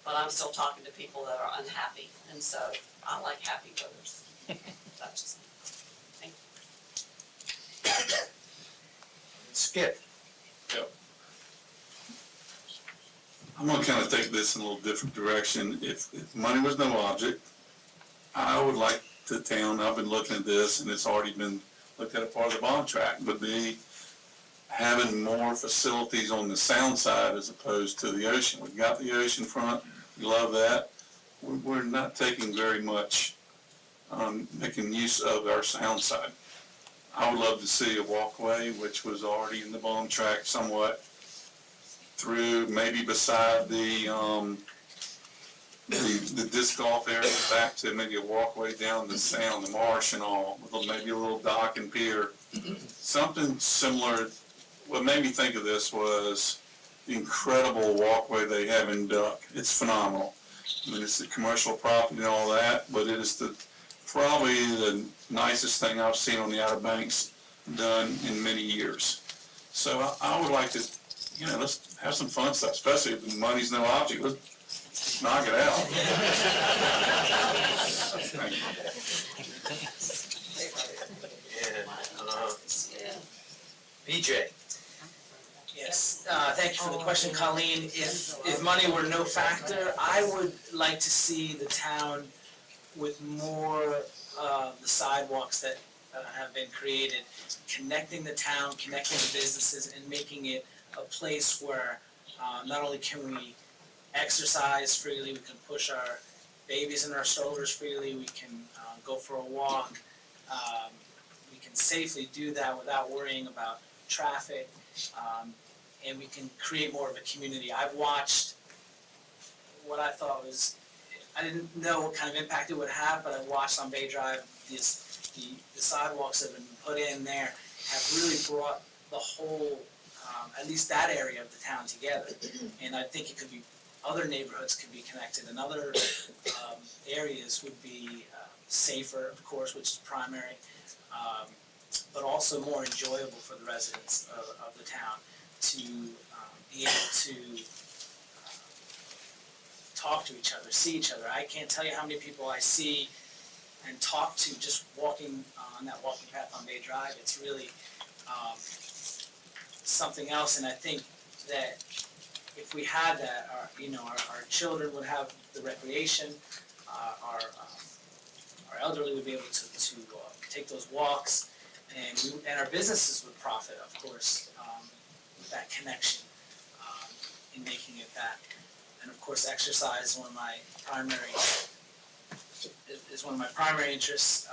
Speaker 5: but I'm still talking to people that are unhappy, and so I like happy voters. That's just me. Thank you.
Speaker 2: Skip?
Speaker 7: I'm gonna kind of take this in a little different direction. If money was no object, I would like the town, I've been looking at this, and it's already been looked at a part of the bond track, would be having more facilities on the sound side as opposed to the ocean. We've got the ocean front, we love that. We're not taking very much, making use of our sound side. I would love to see a walkway, which was already in the bond track somewhat, through, maybe beside the disc golf area, back to maybe a walkway down the sound, the marsh and all, with maybe a little dock and pier. Something similar. What made me think of this was the incredible walkway they have in Duck. It's phenomenal. I mean, it's the commercial property and all that, but it is probably the nicest thing I've seen on the Outer Banks done in many years. So I would like to, let's have some fun stuff, especially if the money's no object. Let's knock it out. Thank you.
Speaker 2: And, BJ?
Speaker 8: Yes, thank you for the question, Colleen. If money were no factor, I would like to see the town with more the sidewalks that have been created, connecting the town, connecting the businesses, and making it a place where not only can we exercise freely, we can push our babies in our strollers freely, we can go for a walk, we can safely do that without worrying about traffic, and we can create more of a community. I've watched what I thought was, I didn't know what kind of impact it would have, but I watched on Bay Drive, the sidewalks that have been put in there have really brought the whole, at least that area of the town together. And I think it could be, other neighborhoods could be connected, and other areas would be safer, of course, which is primary, but also more enjoyable for the residents of the town to be able to talk to each other, see each other. I can't tell you how many people I see and talk to just walking on that walking path on Bay Drive. It's really something else, and I think that if we had that, our children would have the recreation, our elderly would be able to take those walks, and our businesses would profit, of course. that connection in making it that. And of course, exercise is one of my primary interests,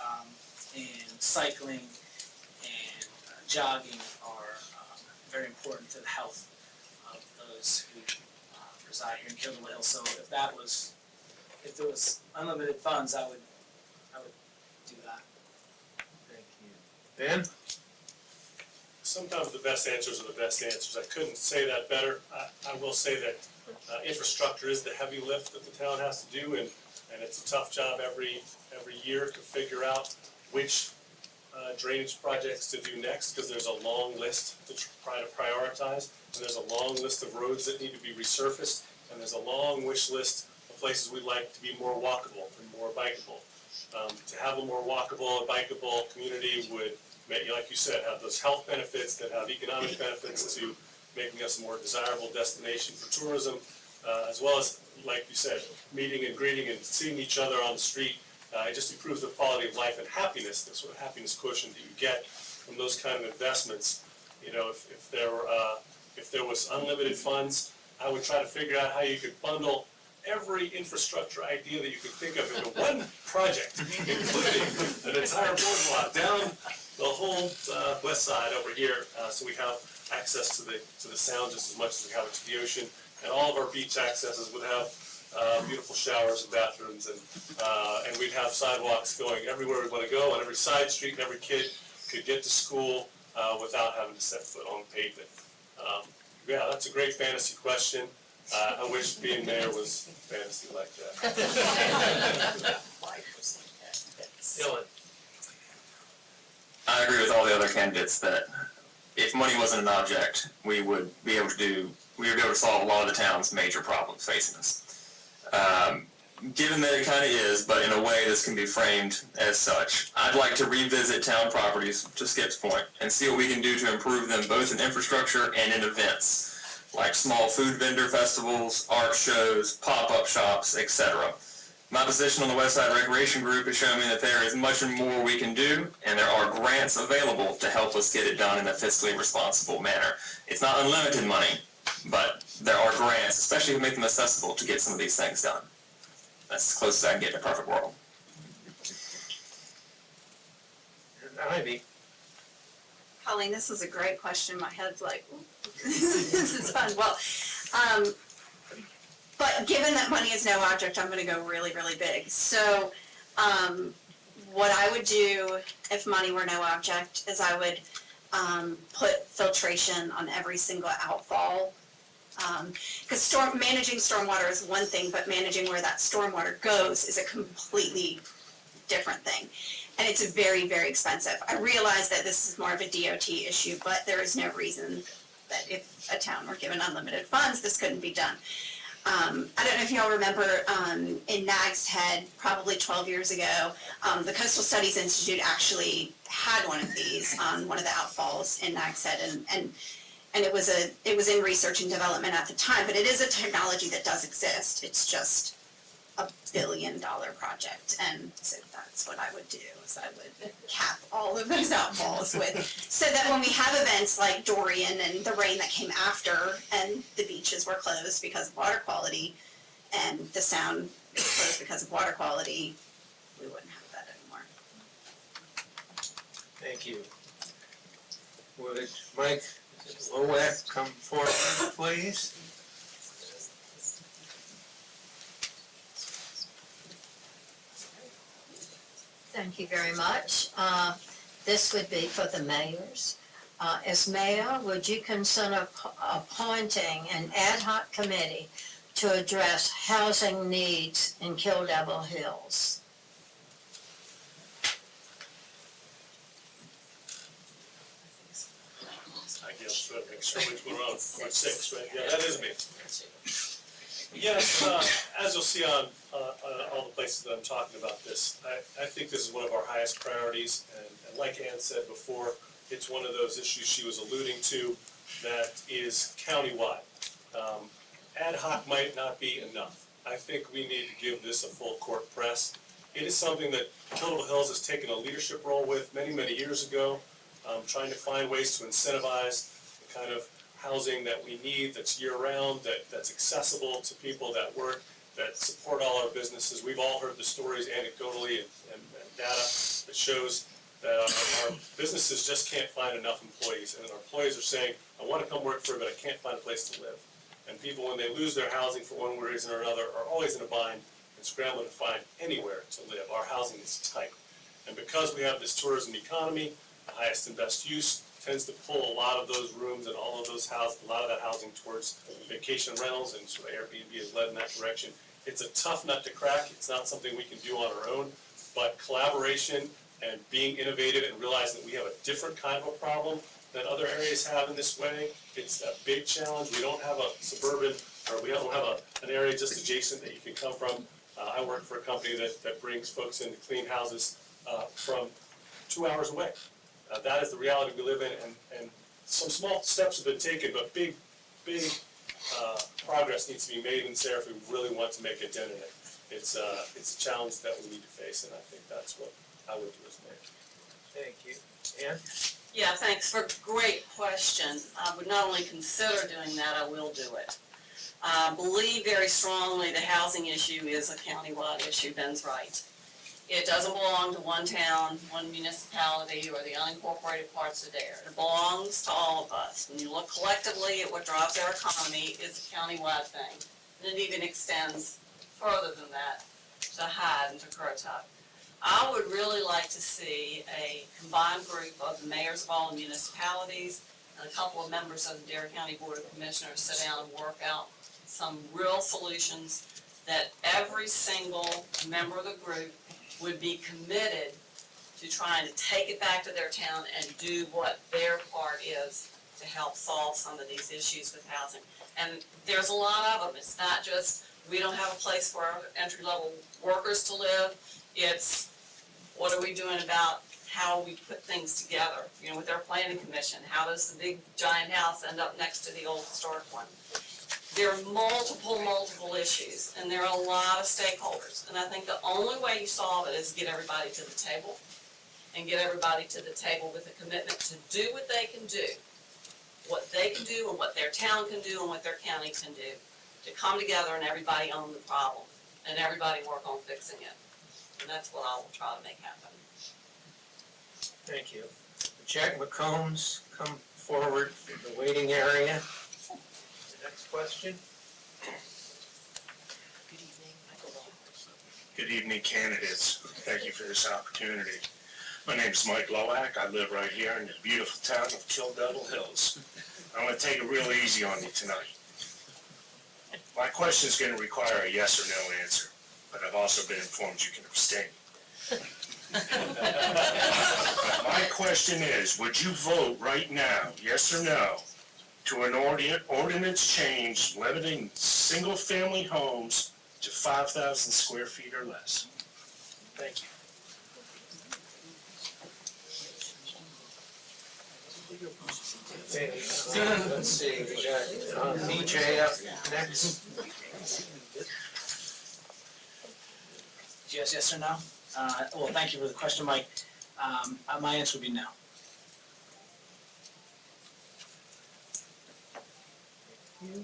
Speaker 8: and cycling and jogging are very important to the health of those who reside here in Kill Devil Hill. So if there was unlimited funds, I would do that.
Speaker 2: Thank you. Dan?
Speaker 3: Sometimes the best answers are the best answers. I couldn't say that better. I will say that infrastructure is the heavy lift that the town has to do, and it's a tough job every year to figure out which drainage projects to do next, because there's a long list to try to prioritize, and there's a long list of roads that need to be resurfaced, and there's a long wish list of places we'd like to be more walkable and more bikeable. To have a more walkable and bikeable community would, like you said, have those health benefits that have economic benefits to making us a more desirable destination for tourism, as well as, like you said, meeting and greeting and seeing each other on the street. It just improves the quality of life and happiness, the sort of happiness quotient that you get from those kind of investments. You know, if there was unlimited funds, I would try to figure out how you could bundle every infrastructure idea that you could think of into one project, including an entire boardwalk down the whole west side over here, so we have access to the sound just as much as we have it to the ocean, and all of our beach accesses would have beautiful showers and bathrooms, and we'd have sidewalks going everywhere we want to go, on every side street, and every kid could get to school without having to set foot on pavement. Yeah, that's a great fantasy question. I wish being mayor was fantasy like that.
Speaker 2: Dylan?
Speaker 9: I agree with all the other candidates that if money wasn't an object, we would be able to solve a lot of the town's major problems facing us. Given that it kind of is, but in a way this can be framed as such, I'd like to revisit town properties, to Skip's point, and see what we can do to improve them both in infrastructure and in events, like small food vendor festivals, art shows, pop-up shops, etc. My position on the Westside Recreation Group has shown me that there is much more we can do, and there are grants available to help us get it done in a fiscally responsible manner. It's not unlimited money, but there are grants, especially to make them accessible, to get some of these things done. That's as close as I can get in a perfect world.
Speaker 2: Ivy?
Speaker 6: Colleen, this is a great question. My head's like, ooh, this is fun. Well, but given that money is no object, I'm gonna go really, really big. So, what I would do if money were no object is I would put filtration on every single outfall. Because managing stormwater is one thing, but managing where that stormwater goes is a completely different thing. And it's very, very expensive. I realize that this is more of a DOT issue, but there is no reason that if a town were given unlimited funds, this couldn't be done. I don't know if y'all remember in Nags Head, probably 12 years ago, the Coastal Studies Institute actually had one of these on one of the outfalls in Nags Head, and it was in research and development at the time, but it is a technology that does exist. It's just a $1 billion project, and so that's what I would do, is I would cap all of those outfalls with, so that when we have events like Dorian and the rain that came after, and the beaches were closed because of water quality, and the sound is closed because of water quality, we wouldn't have that anymore.
Speaker 2: Thank you. Would Mike Lowack come forward, please?
Speaker 15: Thank you very much. This would be for the mayors. As mayor, would you consider appointing an ad hoc committee to address housing needs in Kill Devil Hills?
Speaker 3: I guess, make sure which we're on, we're 6, right? Yeah, that is me. Yes, as you'll see on all the places that I'm talking about this, I think this is one of our highest priorities, and like Ann said before, it's one of those issues she was alluding to that is countywide. Ad hoc might not be enough. I think we need to give this a full court press. It is something that Kill Devil Hills has taken a leadership role with many, many years ago, trying to find ways to incentivize the kind of housing that we need, that's year-round, that's accessible to people that work, that support all our businesses. We've all heard the stories anecdotally and data that shows that our businesses just can't find enough employees. And our employees are saying, I want to come work for you, but I can't find a place to live. And people, when they lose their housing for one reason or another, are always in a bind and scrambling to find anywhere to live. Our housing is tight. And because we have this tourism economy, the highest and best use tends to pull a lot of those rooms and all of those houses, a lot of that housing towards vacation rentals, and sort of Airbnb has led in that direction. It's a tough nut to crack. It's not something we can do on our own, but collaboration and being innovative and realizing that we have a different kind of a problem than other areas have in this way, it's a big challenge. We don't have a suburban, or we don't have an area just adjacent that you can come from. I work for a company that brings folks into clean houses from 2 hours away. That is the reality we live in, and some small steps have been taken, but big progress needs to be made in this area if we really want to make a dent in it. It's a challenge that we need to face, and I think that's what I would do as mayor.
Speaker 2: Thank you. Ann?
Speaker 5: Yeah, thanks for a great question. I would not only consider doing that, I will do it. I believe very strongly the housing issue is a countywide issue. Ben's right. It doesn't belong to one town, one municipality, or the unincorporated parts of there. It belongs to all of us. When you look collectively at what drives our economy, it's a countywide thing. And it even extends further than that to Hyde and to Currituck. I would really like to see a combined group of the mayors of all the municipalities and a couple of members of the Dare County Board of Commissioners sit down and work out some real solutions that every single member of the group would be committed to trying to take it back to their town and do what their part is to help solve some of these issues with housing. And there's a lot of them. It's not just, we don't have a place for our entry-level workers to live. It's, what are we doing about how we put things together, with our planning commission? How does the big giant house end up next to the old historic one? There are multiple issues, and there are a lot of stakeholders. And I think the only way you solve it is get everybody to the table, and get everybody to the table with a commitment to do what they can do and what their town can do and what their county can do, to come together and everybody own the problem, and everybody work on fixing it. And that's what I will try to make happen.
Speaker 2: Thank you. Jack McCombs, come forward from the waiting area. Next question.
Speaker 16: Good evening, candidates. Thank you for this opportunity. My name is Mike Lowack. I live right here in the beautiful town of Kill Devil Hills. I'm going to take it real easy on you tonight. My question is going to require a yes or no answer, but I've also been informed you can abstain. My question is, would you vote right now, yes or no, to an ordinance change limiting single-family homes to 5,000 square feet or less? Thank you.
Speaker 2: Okay, let's see, we got BJ up next.
Speaker 8: Yes or no? Well, thank you for the question, Mike. My answer would be no.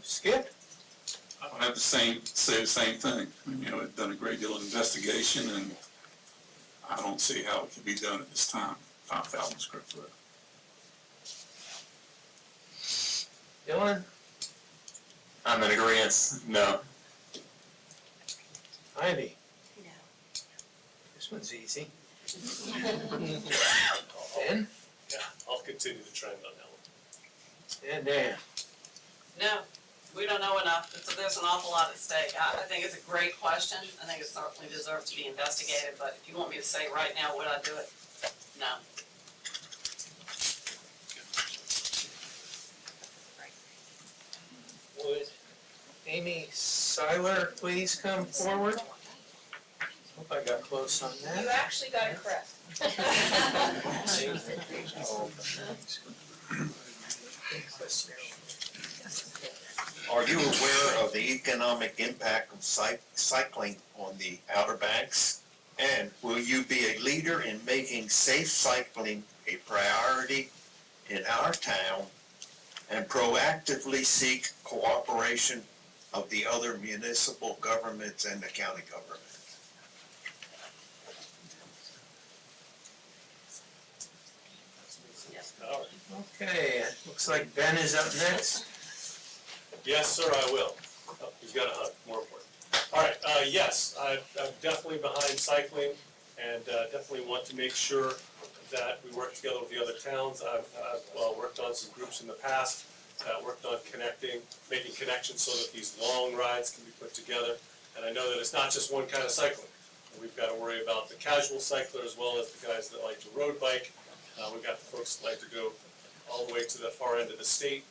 Speaker 2: Skip?
Speaker 7: I have to say the same thing. I've done a great deal of investigation, and I don't see how it can be done at this time, 5,000 square foot.
Speaker 2: Dylan?
Speaker 9: I'm in agreement, no.
Speaker 2: Ivy?
Speaker 6: No.
Speaker 2: This one's easy. Ben?
Speaker 3: Yeah, I'll continue the trend on that one.
Speaker 2: And Dan?
Speaker 5: No, we don't know enough. There's an awful lot at stake. I think it's a great question. I think it certainly deserves to be investigated, but if you want me to say right now, would I do it? No.
Speaker 2: Would Amy Seiler please come forward? Hope I got close on that.
Speaker 14: You actually got it correct.
Speaker 17: Are you aware of the economic impact of cycling on the Outer Banks? And will you be a leader in making safe cycling a priority in our town and proactively seek cooperation of the other municipal governments and the county government.
Speaker 3: All right.
Speaker 2: Okay, looks like Ben is up next.
Speaker 3: Yes, sir, I will. Oh, he's got a hug, more important. All right, yes, I'm definitely behind cycling and definitely want to make sure that we work together with the other towns. I've worked on some groups in the past that worked on making connections so that these long rides can be put together. And I know that it's not just one kind of cycling. We've got to worry about the casual cycler as well as the guys that like to road bike. We've got the folks that like to go all the way to the far end of the state.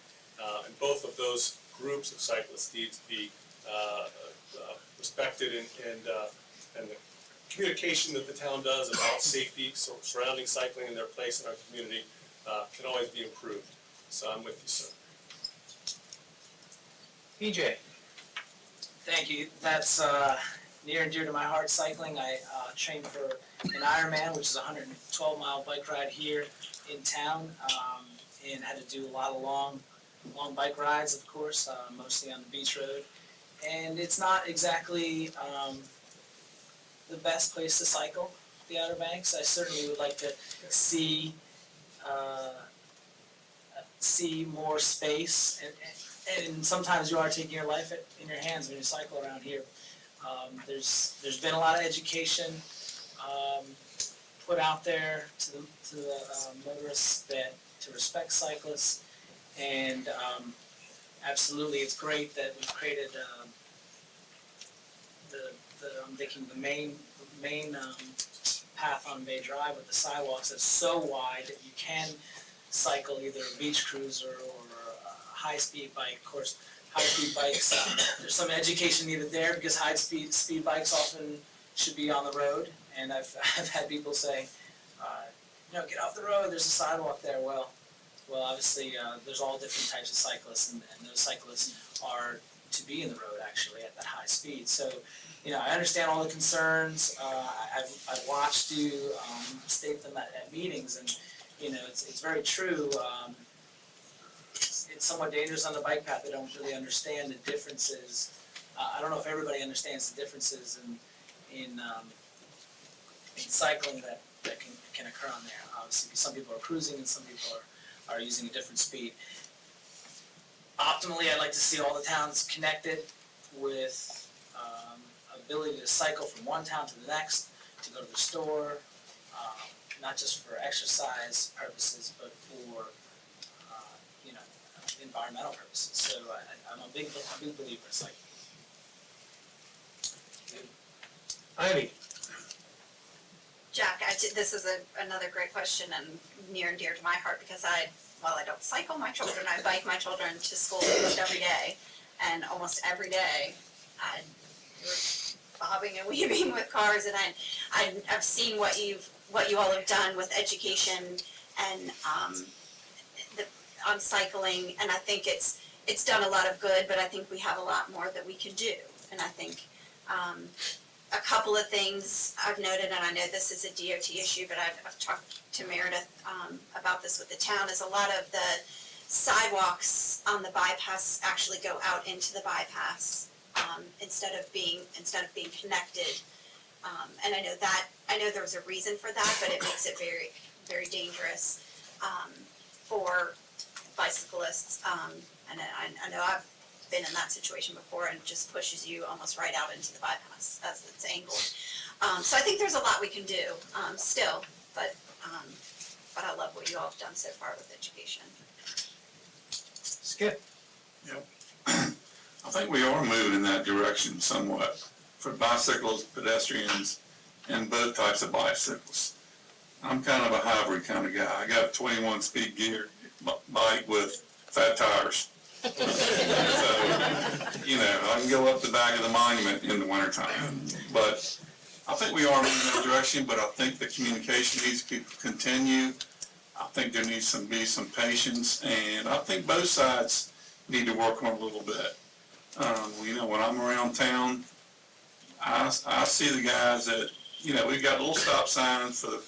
Speaker 3: And both of those groups of cyclists need to be respected, and the communication that the town does about safety surrounding cycling and their place in our community can always be improved. So I'm with you, sir.
Speaker 2: PJ.
Speaker 8: Thank you. That's near and dear to my heart, cycling. I trained for an Ironman, which is a 112-mile bike ride here in town, and had to do a lot of long bike rides, of course, mostly on the beach road. And it's not exactly the best place to cycle, the Outer Banks. I certainly would like to see more space, and sometimes you are taking your life in your hands when you cycle around here. There's been a lot of education put out there to the motorists to respect cyclists, and absolutely it's great that we've created the main path on Bay Drive with the sidewalks that's so wide that you can cycle either a beach cruiser or a high-speed bike. Of course, high-speed bikes, there's some education needed there because high-speed bikes often should be on the road, and I've had people say, get off the road, there's a sidewalk there. Well, obviously, there's all different types of cyclists, and those cyclists are to be in the road, actually, at that high speed. So, I understand all the concerns. I've watched you state them at meetings, and, it's very true. It's somewhat dangerous on the bike path. They don't really understand the differences. I don't know if everybody understands the differences in cycling that can occur on there. Obviously, some people are cruising and some people are using a different speed. Optimally, I'd like to see all the towns connected with ability to cycle from one town to the next, to go to the store, not just for exercise purposes, but for environmental purposes. So I'm a big believer in cycling.
Speaker 2: Ivy.
Speaker 6: Jack, this is another great question and near and dear to my heart because while I don't cycle my children, I bike my children to school almost every day. And almost every day, we're bobbing and weaving with cars, and I've seen what you all have done with education and on cycling, and I think it's done a lot of good, but I think we have a lot more that we can do. And I think a couple of things I've noted, and I know this is a DOT issue, but I've talked to Meredith about this with the town, is a lot of the sidewalks on the bypass actually go out into the bypass instead of being connected. And I know there's a reason for that, but it makes it very, very dangerous for bicyclists. And I know I've been in that situation before, and it just pushes you almost right out into the bypass as it's angled. So I think there's a lot we can do still, but I love what you all have done so far with education.
Speaker 2: Skip.
Speaker 7: Yep. I think we are moving in that direction somewhat for bicycles, pedestrians, and both types of bicycles. I'm kind of a hybrid kind of guy. I got a 21 speed gear bike with fat tires. So, I can go up the back of the monument in the wintertime. But I think we are moving in that direction, but I think the communication needs to continue. I think there needs to be some patience, and I think both sides need to work on a little bit. When I'm around town, I see the guys that, we've got little stop signs for the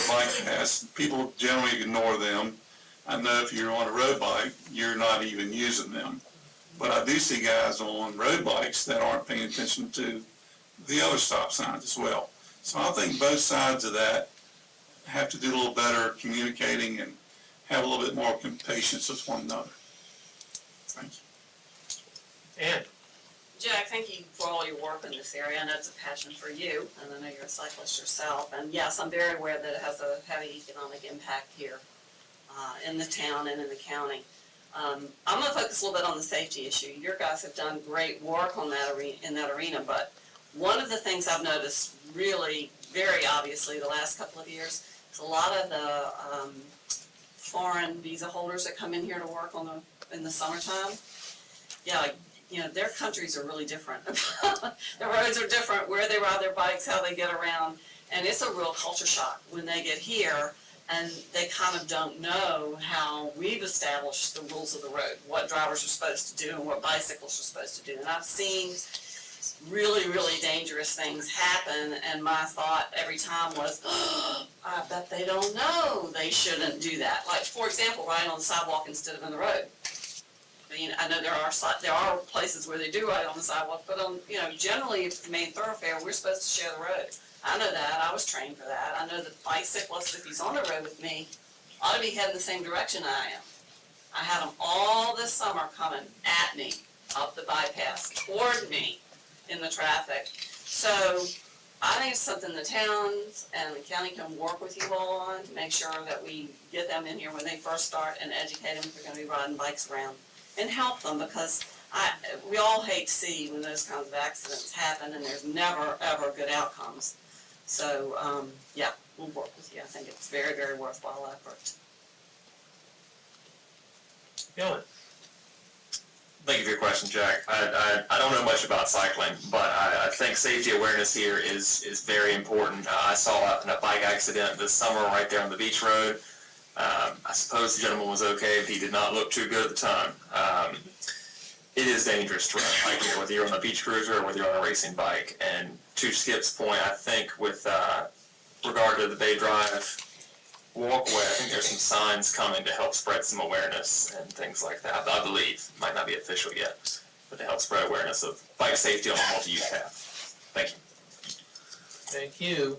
Speaker 7: bike paths. People generally ignore them. I know if you're on a road bike, you're not even using them. But I do see guys on road bikes that aren't paying attention to the other stop signs as well. So I think both sides of that have to do a little better communicating and have a little bit more patience with one another. Thank you.
Speaker 2: And
Speaker 5: Jack, thank you for all your work in this area. I know it's a passion for you, and I know you're a cyclist yourself. And yes, I'm very aware that it has a heavy economic impact here in the town and in the county. I'm going to focus a little bit on the safety issue. Your guys have done great work on that in that arena, but one of the things I've noticed really very obviously the last couple of years is a lot of the foreign visa holders that come in here to work in the summertime. Yeah, like, you know, their countries are really different. Their roads are different, where they ride their bikes, how they get around, and it's a real culture shock when they get here and they kind of don't know how we've established the rules of the road, what drivers are supposed to do and what bicyclists are supposed to do. And I've seen really, really dangerous things happen, and my thought every time was, oh, I bet they don't know they shouldn't do that. Like, for example, riding on the sidewalk instead of in the road. I mean, I know there are places where they do ride on the sidewalk, but generally, if it's the main thoroughfare, we're supposed to share the road. I know that. I was trained for that. I know that the bicyclist, if he's on the road with me, ought to be heading the same direction I am. I had them all this summer coming at me up the bypass, toward me in the traffic. So I think it's something the towns and the county can work with you all on to make sure that we get them in here when they first start and educate them if they're going to be riding bikes around and help them, because we all hate to see when those kinds of accidents happen and there's never, ever good outcomes. So, yeah, we'll work with you. I think it's very, very worthwhile effort.
Speaker 2: Dylan.
Speaker 9: Thank you for your question, Jack. I don't know much about cycling, but I think safety awareness here is very important. I saw a bike accident this summer right there on the beach road. I suppose the gentleman was okay, but he did not look too good at the time. It is dangerous to ride a bike here, whether you're on a beach cruiser or whether you're on a racing bike. And to Skip's point, I think with regard to the Bay Drive walkway, I think there's some signs coming to help spread some awareness and things like that. I believe, might not be official yet, but to help spread awareness of bike safety on a multi-use path. Thank you.
Speaker 2: Thank you.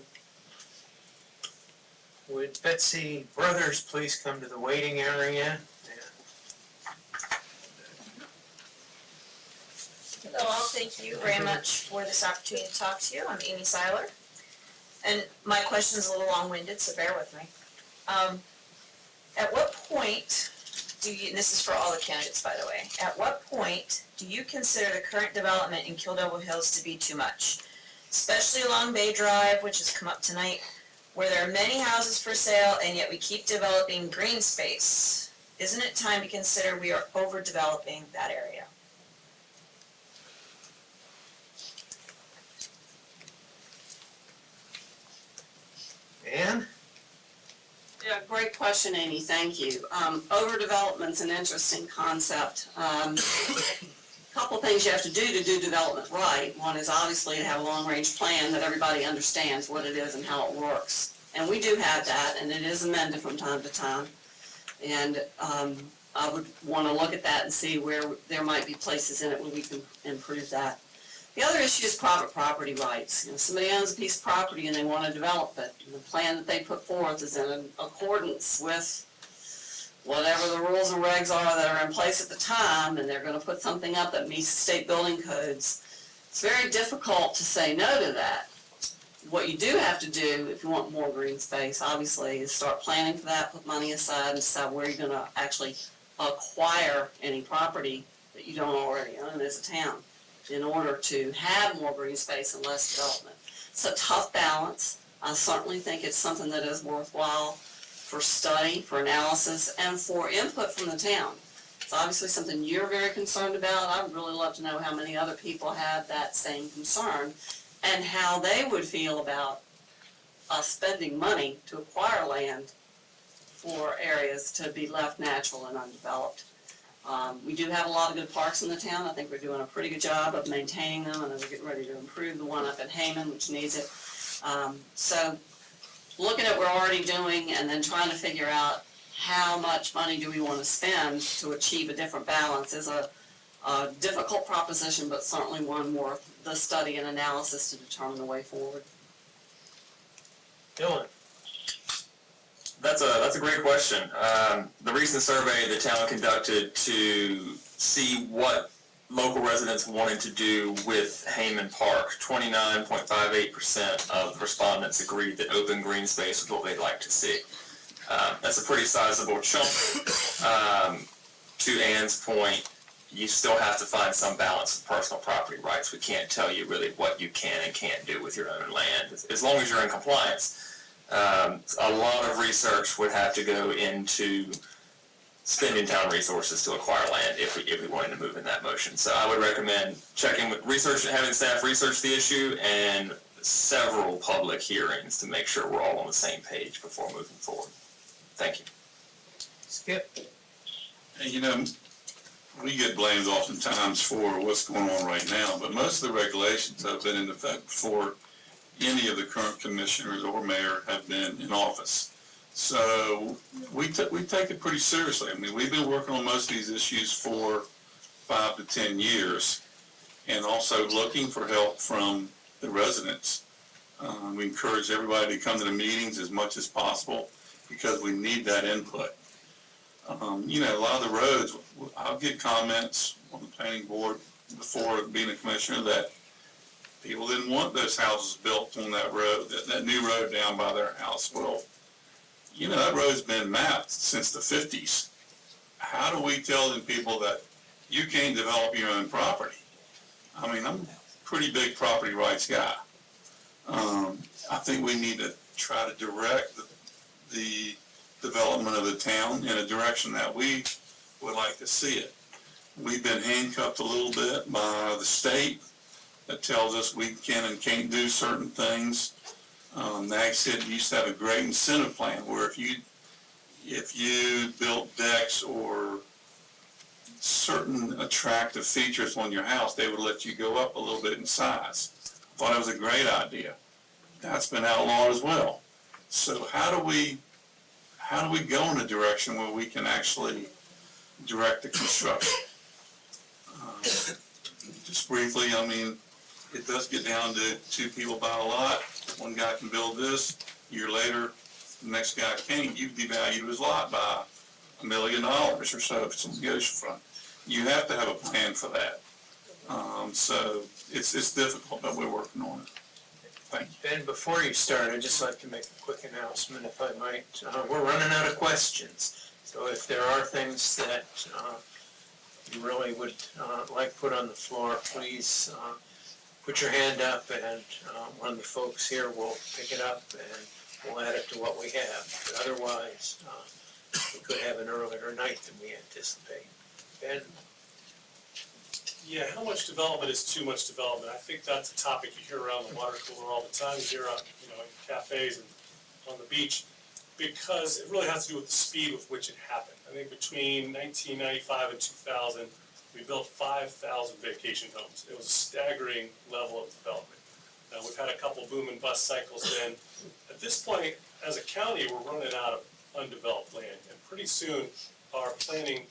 Speaker 2: Would Betsy Brothers please come to the waiting area?
Speaker 18: Hello, all. Thank you very much for this opportunity to talk to you. I'm Amy Seiler. And my question is a little long-winded, so bear with me. At what point do you, and this is for all the candidates, by the way, at what point do you consider the current development in Kill Devil Hills to be too much? Especially along Bay Drive, which has come up tonight, where there are many houses for sale and yet we keep developing green space. Isn't it time to consider we are overdeveloping that area?
Speaker 2: Ann?
Speaker 5: Yeah, great question, Amy, thank you. Overdevelopment's an interesting concept. Couple things you have to do development right. One is obviously to have a long-range plan that everybody understands what it is and how it works. And we do have that, and it is amended from time to time. And I would want to look at that and see where there might be places in it where we can improve that. The other issue is private property rights. You know, somebody owns a piece of property and they want to develop it. And the plan that they put forth is in accordance with whatever the rules and regs are that are in place at the time, and they're going to put something up that meets state building codes. It's very difficult to say no to that. What you do have to do, if you want more green space, obviously, is start planning for that, put money aside, and decide where you're going to actually acquire any property that you don't already own as a town in order to have more green space and less development. It's a tough balance. I certainly think it's something that is worthwhile for study, for analysis, and for input from the town. It's obviously something you're very concerned about. I'd really love to know how many other people have that same concern and how they would feel about us spending money to acquire land for areas to be left natural and undeveloped. We do have a lot of good parks in the town. I think we're doing a pretty good job of maintaining them, and then we're getting ready to improve the one up at Hayman, which needs it. So looking at what we're already doing and then trying to figure out how much money do we want to spend to achieve a different balance is a difficult proposition, but certainly one worth the study and analysis to determine the way forward.
Speaker 2: Dylan?
Speaker 9: That's a great question. The recent survey the town conducted to see what local residents wanted to do with Hayman Park, 29.58% of respondents agreed that open green space was what they'd like to see. That's a pretty sizable chunk. To Ann's point, you still have to find some balance of personal property rights. We can't tell you really what you can and can't do with your own land. As long as you're in compliance, a lot of research would have to go into spending town resources to acquire land if we wanted to move in that motion. So I would recommend checking with research, having staff research the issue, and several public hearings to make sure we're all on the same page before moving forward. Thank you.
Speaker 2: Skip?
Speaker 7: And you know, we get blamed oftentimes for what's going on right now, but most of the regulations have been in effect before any of the current commissioners or mayor have been in office. So we take it pretty seriously. I mean, we've been working on most of these issues for 5 to 10 years, and also looking for help from the residents. We encourage everybody to come to the meetings as much as possible because we need that input. You know, a lot of the roads, I'll get comments on the planning board before being a commissioner that people didn't want those houses built on that road, that new road down by their house. Well, you know, that road's been mapped since the 50s. How do we tell them people that you can't develop your own property? I mean, I'm a pretty big property rights guy. I think we need to try to direct the development of the town in a direction that we would like to see it. We've been handcuffed a little bit by the state that tells us we can and can't do certain things. NAG said used to have a great incentive plan where if you built decks or certain attractive features on your house, they would let you go up a little bit in size. I thought it was a great idea. That's been outlawed as well. So how do we go in a direction where we can actually direct the construction? Just briefly, I mean, it does get down to 2 people buy a lot, one guy can build this, a year later, the next guy can't. You've devalued his lot by $1 million or so if it's on the oceanfront. You have to have a plan for that. So it's difficult, but we're working on it. Thank you.
Speaker 2: Ben, before you start, I'd just like to make a quick announcement, if I might. We're running out of questions, so if there are things that you really would like put on the floor, please put your hand up, and one of the folks here will pick it up, and we'll add it to what we have. But otherwise, we could have an earlier night than we anticipate. Ben?
Speaker 3: Yeah, how much development is too much development? I think that's a topic you hear around the water cooler all the time. You hear on, in cafes and on the beach, because it really has to do with the speed with which it happened. I think between 1995 and 2000, we built 5,000 vacation homes. It was a staggering level of development. Now, we've had a couple boom and bust cycles then. At this point, as a county, we're running out of undeveloped land, and pretty soon our planning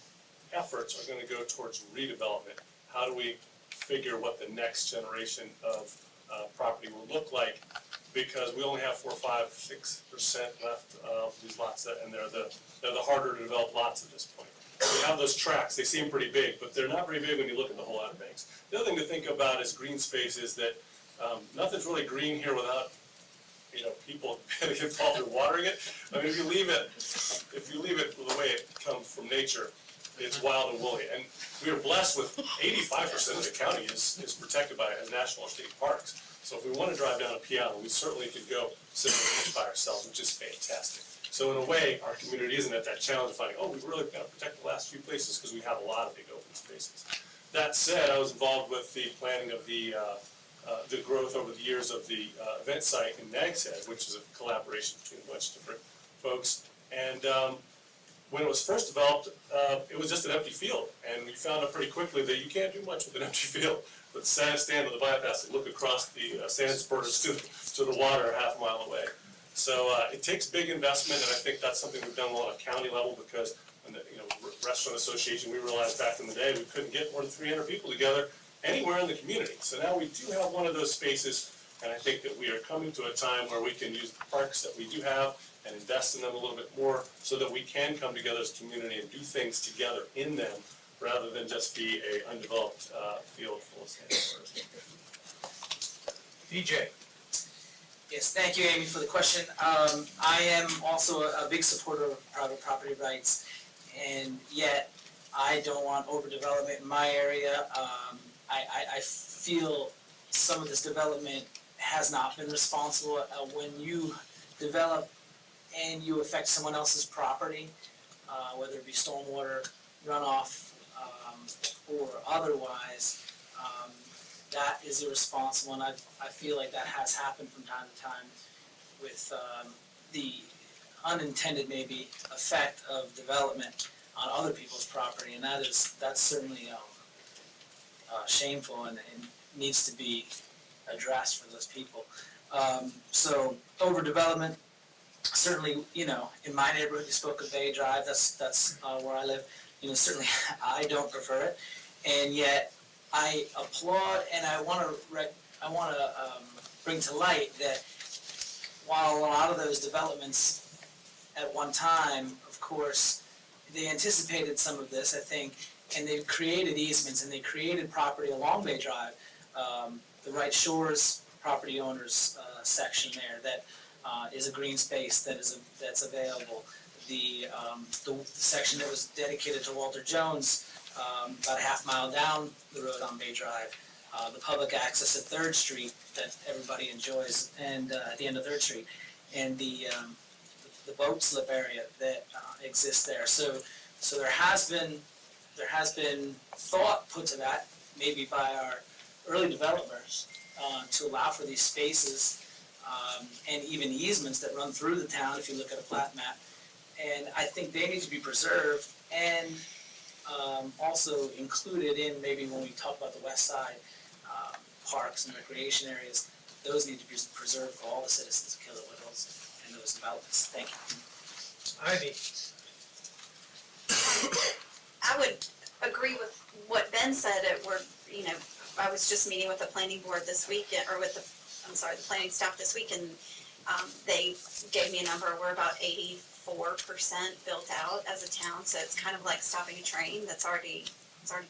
Speaker 3: efforts are going to go towards redevelopment. How do we figure what the next generation of property will look like? Because we only have 4, 5, 6% left of these lots, and they're the harder to develop lots at this point. We have those tracks, they seem pretty big, but they're not very big when you look at the whole Outer Banks. The other thing to think about is green space is that nothing's really green here without people getting involved in watering it. I mean, if you leave it the way it comes from nature, it's wild and woolly. And we are blessed with 85% of the county is protected by national or state parks. So if we want to drive down a piano, we certainly could go sit on the beach by ourselves, which is fantastic. So in a way, our community isn't at that challenge of finding, we've really got to protect the last few places because we have a lot of big open spaces. That said, I was involved with the planning of the growth over the years of the event site in Nags Head, which is a collaboration between a bunch of different folks. And when it was first developed, it was just an empty field. And we found out pretty quickly that you can't do much with an empty field. But stand on the bypass and look across the sand spurs to the water half a mile away. So it takes big investment, and I think that's something we've done a lot at county level, because when the, restaurant association, we realized back in the day, we couldn't get more than 300 people together anywhere in the community. So now we do have one of those spaces, and I think that we are coming to a time where we can use the parks that we do have and invest in them a little bit more, so that we can come together as a community and do things together in them, rather than just be a undeveloped field full of sand.
Speaker 8: DJ. Yes, thank you, Amy, for the question. I am also a big supporter of private property rights, and yet I don't want overdevelopment in my area. I feel some of this development has not been responsible. When you develop and you affect someone else's property, whether it be stormwater runoff or otherwise, that is irresponsible, and I feel like that has happened from time to time with the unintended maybe effect of development on other people's property, and that's certainly shameful and needs to be addressed for those people. So overdevelopment, certainly, in my neighborhood, you spoke of Bay Drive, that's where I live. Certainly I don't prefer it, and yet I applaud, and I want to bring to light that while a lot of those developments at one time, of course, they anticipated some of this, I think, and they created easements and they created property along Bay Drive, the Wright Shores property owners section there that is a green space that's available. The section that was dedicated to Walter Jones, about a half mile down the road on Bay Drive, the public access at 3rd Street that everybody enjoys, and at the end of 3rd Street, and the boat slip area that exists there. So there has been thought put to that, maybe by our early developers, to allow for these spaces and even easements that run through the town if you look at a plat map. And I think they need to be preserved and also included in, maybe when we talk about the west side, parks and recreation areas, those need to be preserved for all the citizens of Killable Hills and those developments. Thank you.
Speaker 2: Ivy.
Speaker 6: I would agree with what Ben said. I was just meeting with the planning board this week, or with the planning staff this week, and they gave me a number. We're about 84% built out as a town, so it's kind of like stopping a train that's already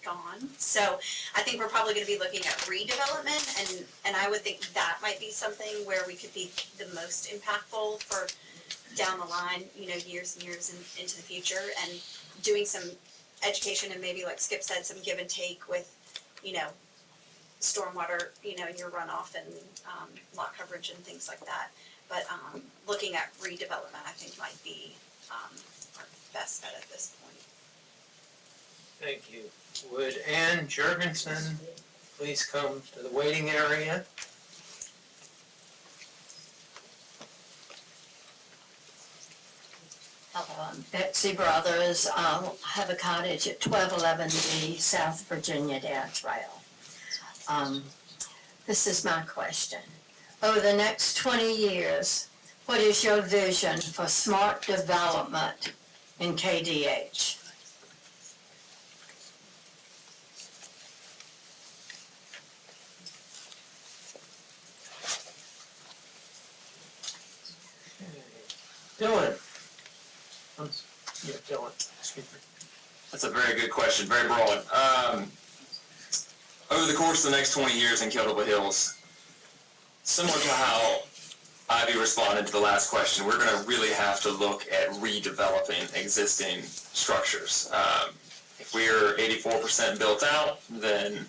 Speaker 6: gone. So I think we're probably going to be looking at redevelopment, and I would think that might be something where we could be the most impactful for down the line, years and years into the future, and doing some education and maybe, like Skip said, some give and take with, stormwater, your runoff and lot coverage and things like that. But looking at redevelopment, I think, might be our best bet at this point.
Speaker 2: Thank you. Would Ann Jurgensen please come to the waiting area?
Speaker 15: Hello, I'm Betsy Brothers. I have a cottage at 1211B South Virginia Dale Trail. This is my question. Over the next 20 years, what is your vision for smart development in KDH?
Speaker 2: Dylan. Yeah, Dylan, excuse me.
Speaker 9: That's a very good question, very broad. Over the course of the next 20 years in Killable Hills, similar to how Ivy responded to the last question, we're going to really have to look at redeveloping existing structures. If we're 84% built out, then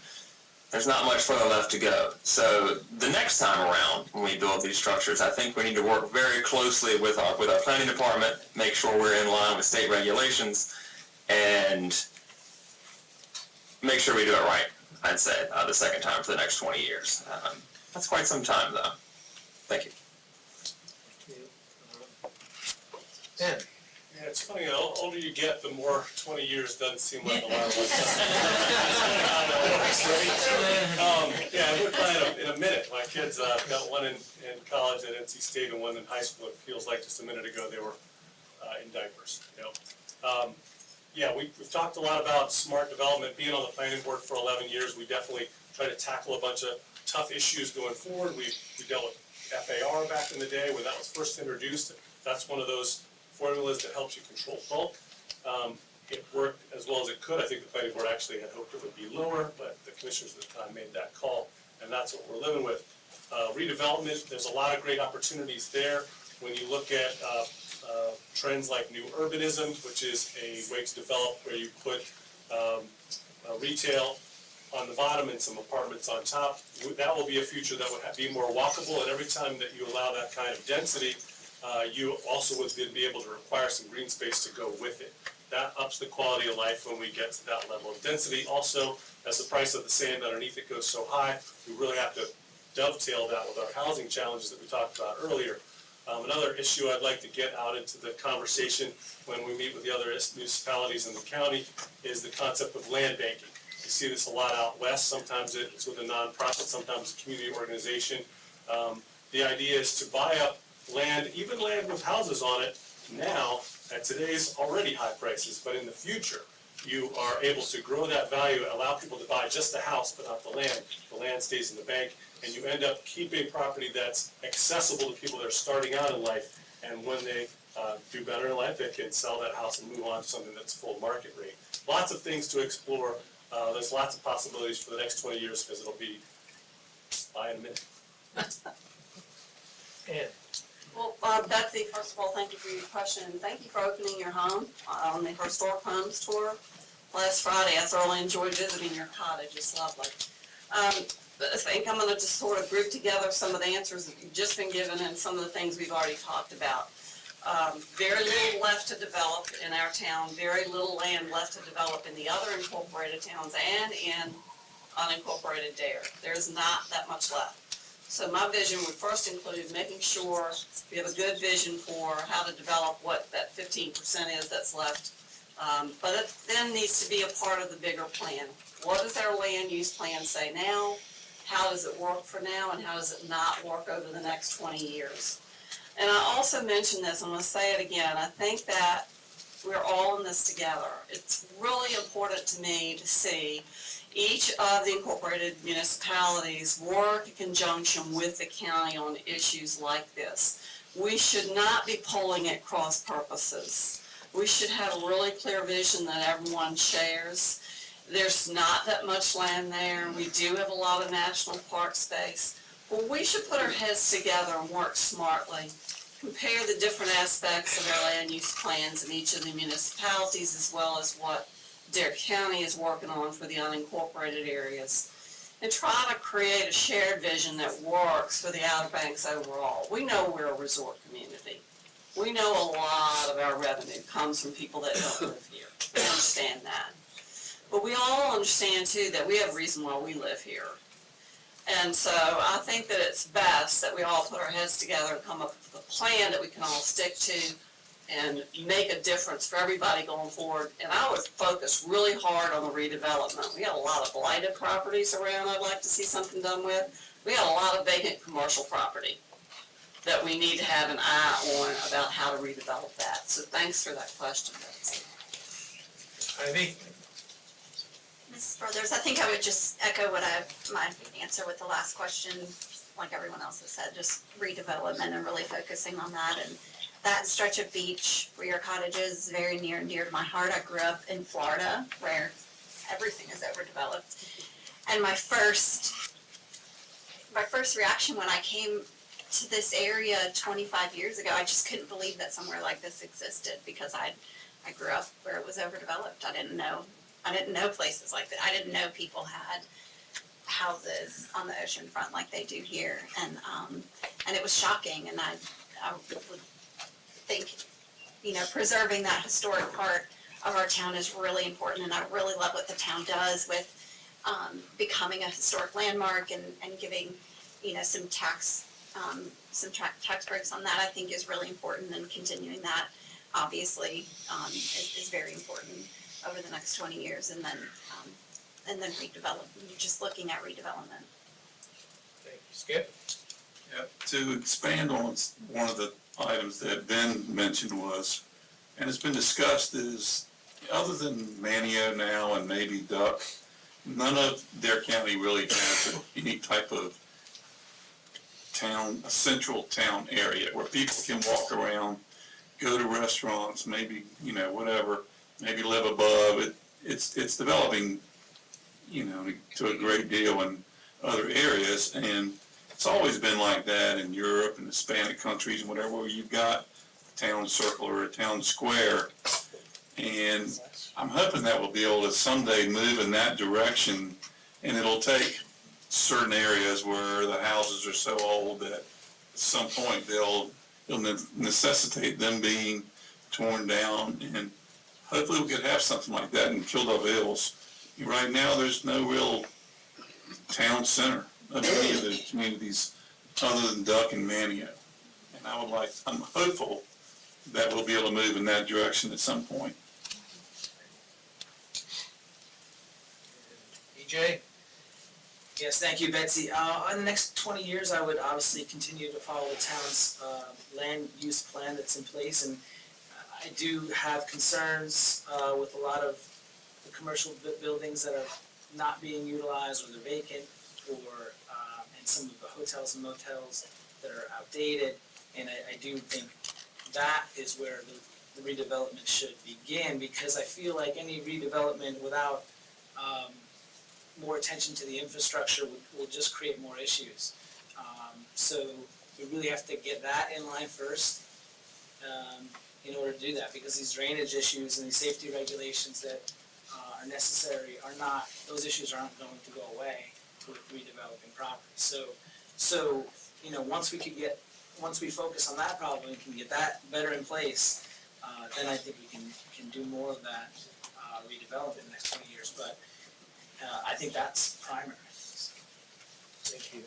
Speaker 9: there's not much further left to go. So the next time around when we build these structures, I think we need to work very closely with our planning department, make sure we're in line with state regulations, and make sure we do it right, I'd say, the second time for the next 20 years. That's quite some time, though. Thank you.
Speaker 2: Ben.
Speaker 3: Yeah, it's funny, the older you get, the more 20 years doesn't seem like a lot of time. Yeah, we're playing in a minute. My kids, got one in college at NC State and one in high school. It feels like just a minute ago they were in diapers, you know. Yeah, we've talked a lot about smart development. Being on the planning board for 11 years, we definitely try to tackle a bunch of tough issues going forward. We dealt with FAR back in the day when that was first introduced. That's one of those formulas that helps you control bulk. It worked as well as it could. I think the planning board actually had hoped it would be lower, but the commissioners at the time made that call, and that's what we're living with. Redevelopment, there's a lot of great opportunities there. When you look at trends like new urbanism, which is a way to develop where you put retail on the bottom and some apartments on top, that will be a future that would be more walkable, and every time that you allow that kind of density, you also would then be able to require some green space to go with it. That ups the quality of life when we get to that level of density. Also, as the price of the sand underneath it goes so high, we really have to dovetail that with our housing challenges that we talked about earlier. Another issue I'd like to get out into the conversation when we meet with the other municipalities in the county is the concept of land banking. You see this a lot out west. Sometimes it's with a nonprofit, sometimes a community organization. The idea is to buy up land, even land with houses on it now at today's already high prices, but in the future, you are able to grow that value, allow people to buy just the house but not the land. The land stays in the bank, and you end up keeping property that's accessible to people that are starting out in life, and when they do better in life, they can sell that house and move on to something that's full market rate. Lots of things to explore. There's lots of possibilities for the next 20 years because it'll be by in a minute.
Speaker 5: Well, Betsy, first of all, thank you for your question, and thank you for opening your home on the Historic Homes Tour last Friday. I thoroughly enjoyed visiting your cottage, it's lovely. But I think I'm gonna just sort of group together some of the answers that you've just been given and some of the things we've already talked about. Very little left to develop in our town, very little land left to develop in the other incorporated towns and in unincorporated Dare. There's not that much left. So my vision would first include making sure we have a good vision for how to develop what that 15% is that's left. But it then needs to be a part of the bigger plan. What does our land use plan say now? How does it work for now, and how does it not work over the next 20 years? And I also mentioned this, I'm going to say it again, I think that we're all in this together. It's really important to me to see each of the incorporated municipalities work in conjunction with the county on issues like this. We should not be pulling at cross purposes. We should have a really clear vision that everyone shares. There's not that much land there. We do have a lot of national park space. Well, we should put our heads together and work smartly. Compare the different aspects of our land use plans in each of the municipalities as well as what Dare County is working on for the unincorporated areas, and try to create a shared vision that works for the Outer Banks overall. We know we're a resort community. We know a lot of our revenue comes from people that don't live here. We understand that. But we all understand too that we have a reason why we live here. And so I think that it's best that we all put our heads together and come up with a plan that we can all stick to and make a difference for everybody going forward. And I would focus really hard on the redevelopment. We got a lot of blighted properties around I'd like to see something done with. We got a lot of vacant commercial property that we need to have an eye on about how to redevelop that. So thanks for that question, Betsy.
Speaker 2: Ivy?
Speaker 6: Ms. Brothers, I think I would just echo my answer with the last question, like everyone else has said, just redevelopment and really focusing on that. And that stretch of beach where your cottage is very near and dear to my heart. I grew up in Florida where everything is overdeveloped. And my first reaction when I came to this area 25 years ago, I just couldn't believe that somewhere like this existed because I grew up where it was overdeveloped. I didn't know places like that. I didn't know people had houses on the ocean front like they do here. And it was shocking, and I would think, preserving that historic part of our town is really important, and I really love what the town does with becoming a historic landmark and giving, some tax breaks on that. I think is really important, and continuing that obviously is very important over the next 20 years. And then and then redevelop, you're just looking at redevelopment.
Speaker 2: Thank you, Skip.
Speaker 7: Yep, to expand on one of the items that Ben mentioned was, and it's been discussed, is other than Manio now and maybe Duck, none of Dare County really has any type of town, a central town area where people can walk around, go to restaurants, maybe, you know, whatever, maybe live above it. It's developing, you know, to a great deal in other areas, and it's always been like that in Europe and Hispanic countries and whatever, where you've got a town circle or a town square. And I'm hoping that we'll be able to someday move in that direction, and it'll take certain areas where the houses are so old that at some point it'll necessitate them being torn down, and hopefully we could have something like that in Kill Devil Hills. Right now, there's no real town center of any of the communities other than Duck and Manio. And I'm hopeful that we'll be able to move in that direction at some point.
Speaker 2: EJ?
Speaker 8: Yes, thank you, Betsy. In the next 20 years, I would obviously continue to follow the town's land use plan that's in place, and I do have concerns with a lot of the commercial buildings that are not being utilized, or they're vacant, or and some of the hotels and motels that are outdated. And I do think that is where the redevelopment should begin, because I feel like any redevelopment without more attention to the infrastructure will just create more issues. So we really have to get that in line first in order to do that, because these drainage issues and these safety regulations that are necessary are not, those issues aren't going to go away with redeveloping property. So you know, once we focus on that problem and can get that better in place, then I think we can do more of that redevelopment in the next 20 years. But I think that's primary.
Speaker 2: Thank you.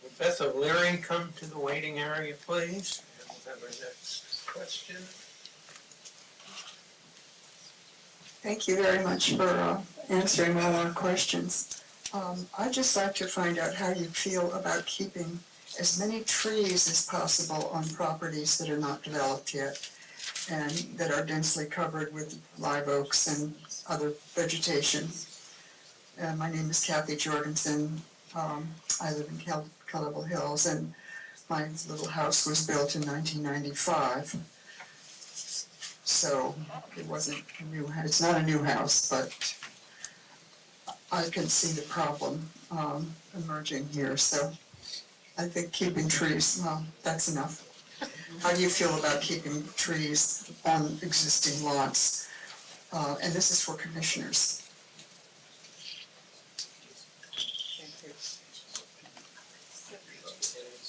Speaker 2: Will Beth O'Leary come to the waiting area, please? And we'll have our next question.
Speaker 19: Thank you very much for answering all our questions. I'd just like to find out how you feel about keeping as many trees as possible on properties that are not developed yet and that are densely covered with live oaks and other vegetation. My name is Kathy Jorgensen. I live in Kill Devil Hills, and my little house was built in 1995. So it wasn't a new house. It's not a new house, but I can see the problem emerging here. So I think keeping trees, well, that's enough. How do you feel about keeping trees on existing lots? And this is for commissioners.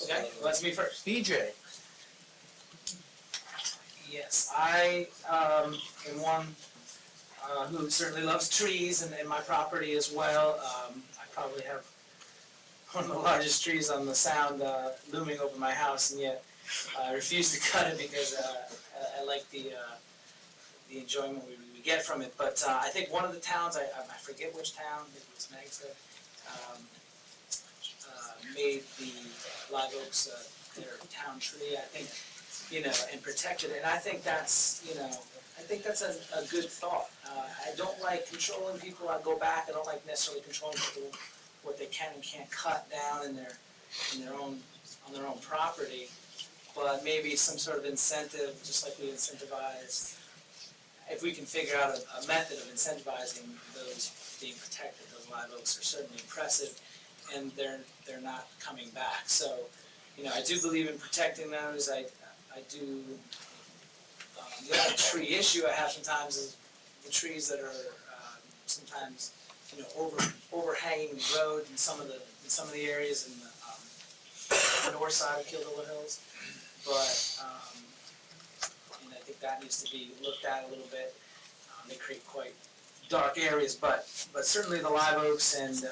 Speaker 8: Okay, well, that's me first.
Speaker 2: EJ?
Speaker 8: Yes, I am one who certainly loves trees and my property as well. I probably have one of the largest trees on the Sound looming over my house, and yet I refuse to cut it because I like the enjoyment we get from it. But I think one of the towns, I forget which town, maybe it was Magstead, made the live oaks their town tree, I think, you know, and protected it. And I think that's, you know, I think that's a good thought. I don't like controlling people. I go back. I don't like necessarily controlling people what they can and can't cut down on their own property. But maybe some sort of incentive, just like we incentivize. If we can figure out a method of incentivizing those being protected, those live oaks are certainly impressive, and they're not coming back. So, you know, I do believe in protecting those. I do. The other tree issue I have sometimes is the trees that are sometimes, you know, overhanging the road in some of the areas in the north side of Kill Devil Hills. But and I think that needs to be looked at a little bit. They create quite dark areas, but certainly the live oaks and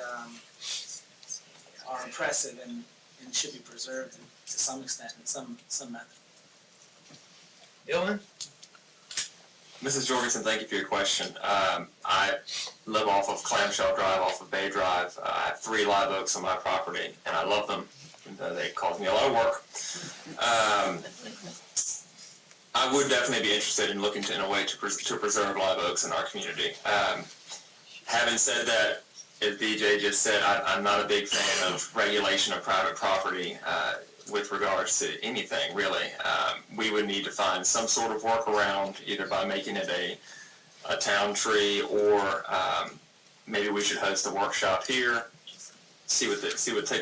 Speaker 8: are impressive and should be preserved to some extent in some method.
Speaker 2: Dylan?
Speaker 9: Mrs. Jorgensen, thank you for your question. I live off of Clamshell Drive, off of Bay Drive. I have 3 live oaks on my property, and I love them. They cause me a lot of work. I would definitely be interested in looking in a way to preserve live oaks in our community. Having said that, as BJ just said, I'm not a big fan of regulation of private property with regards to anything, really. We would need to find some sort of workaround, either by making it a town tree, or maybe we should host a workshop here, take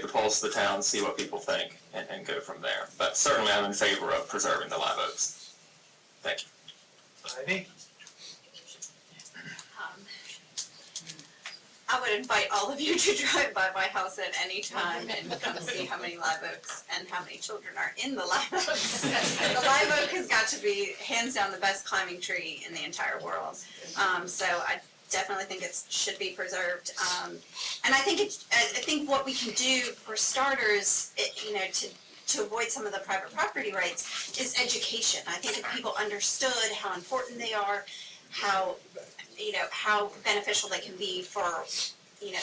Speaker 9: the pulse of the town, see what people think, and go from there. But certainly I'm in favor of preserving the live oaks. Thank you.
Speaker 2: Ivy?
Speaker 6: I would invite all of you to drive by my house at any time and come see how many live oaks and how many children are in the live oaks. The live oak has got to be hands down the best climbing tree in the entire world. So I definitely think it should be preserved. And I think what we can do for starters, to avoid some of the private property rights is education. I think if people understood how important they are, how beneficial they can be for,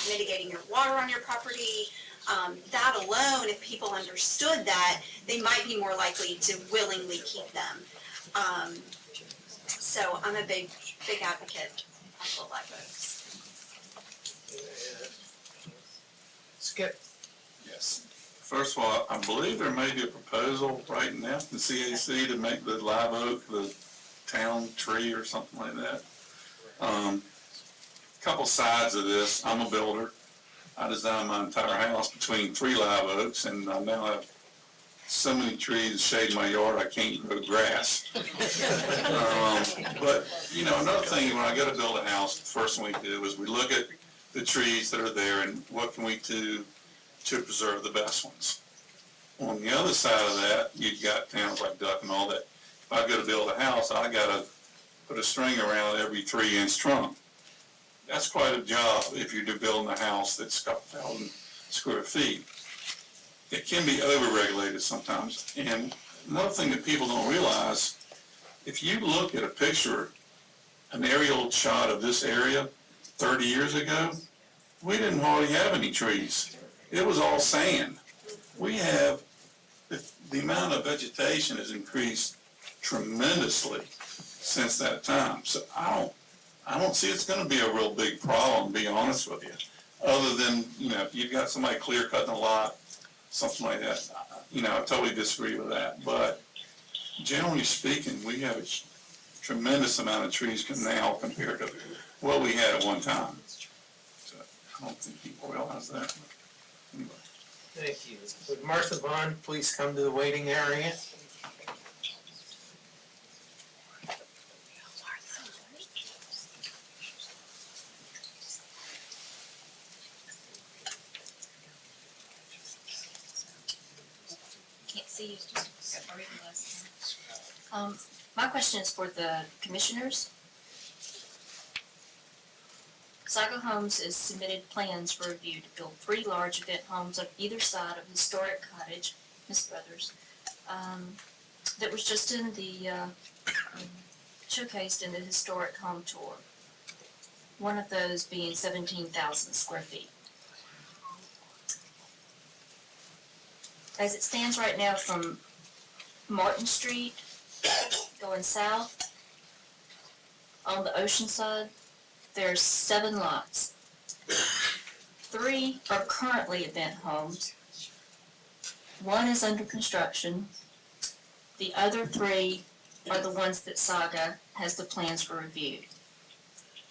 Speaker 6: mitigating your water on your property. That alone, if people understood that, they might be more likely to willingly keep them. So I'm a big advocate of the live oaks.
Speaker 2: Skip?
Speaker 7: Yes. First of all, I believe there may be a proposal right now from the CAC to make the live oak the town tree or something like that. Couple sides of this. I'm a builder. I designed my entire house between 3 live oaks, and I now have so many trees shading my yard I can't grow grass. But another thing, when I go to build a house, the first thing we do is we look at the trees that are there and what can we do to preserve the best ones. On the other side of that, you've got towns like Duck and all that. If I go to build a house, I gotta put a string around every 3-inch trunk. That's quite a job if you're building a house that's got 1,000 square feet. It can be over-regulated sometimes. And another thing that people don't realize, if you look at a picture, an aerial shot of this area 30 years ago, we didn't hardly have any trees. It was all sand. We have, the amount of vegetation has increased tremendously since that time. So I don't see it's gonna be a real big problem, to be honest with you. Other than, if you've got somebody clear cutting a lot, something like that, I totally disagree with that. But generally speaking, we have a tremendous amount of trees now compared to what we had at one time. So I don't think people realize that. Anyway.
Speaker 2: Thank you. Would Martha Vaughn please come to the waiting area?
Speaker 20: Can't see you, just got my reading glasses on. My question is for the commissioners. Saga Homes has submitted plans for review to build 3 large event homes on either side of historic cottage, Miss Brothers, that was just in the, showcased in the historic home tour. One of those being 17,000 square feet. As it stands right now from Martin Street going south on the ocean side, there's 7 lots. 3 are currently event homes. 1 is under construction. The other 3 are the ones that Saga has the plans for review.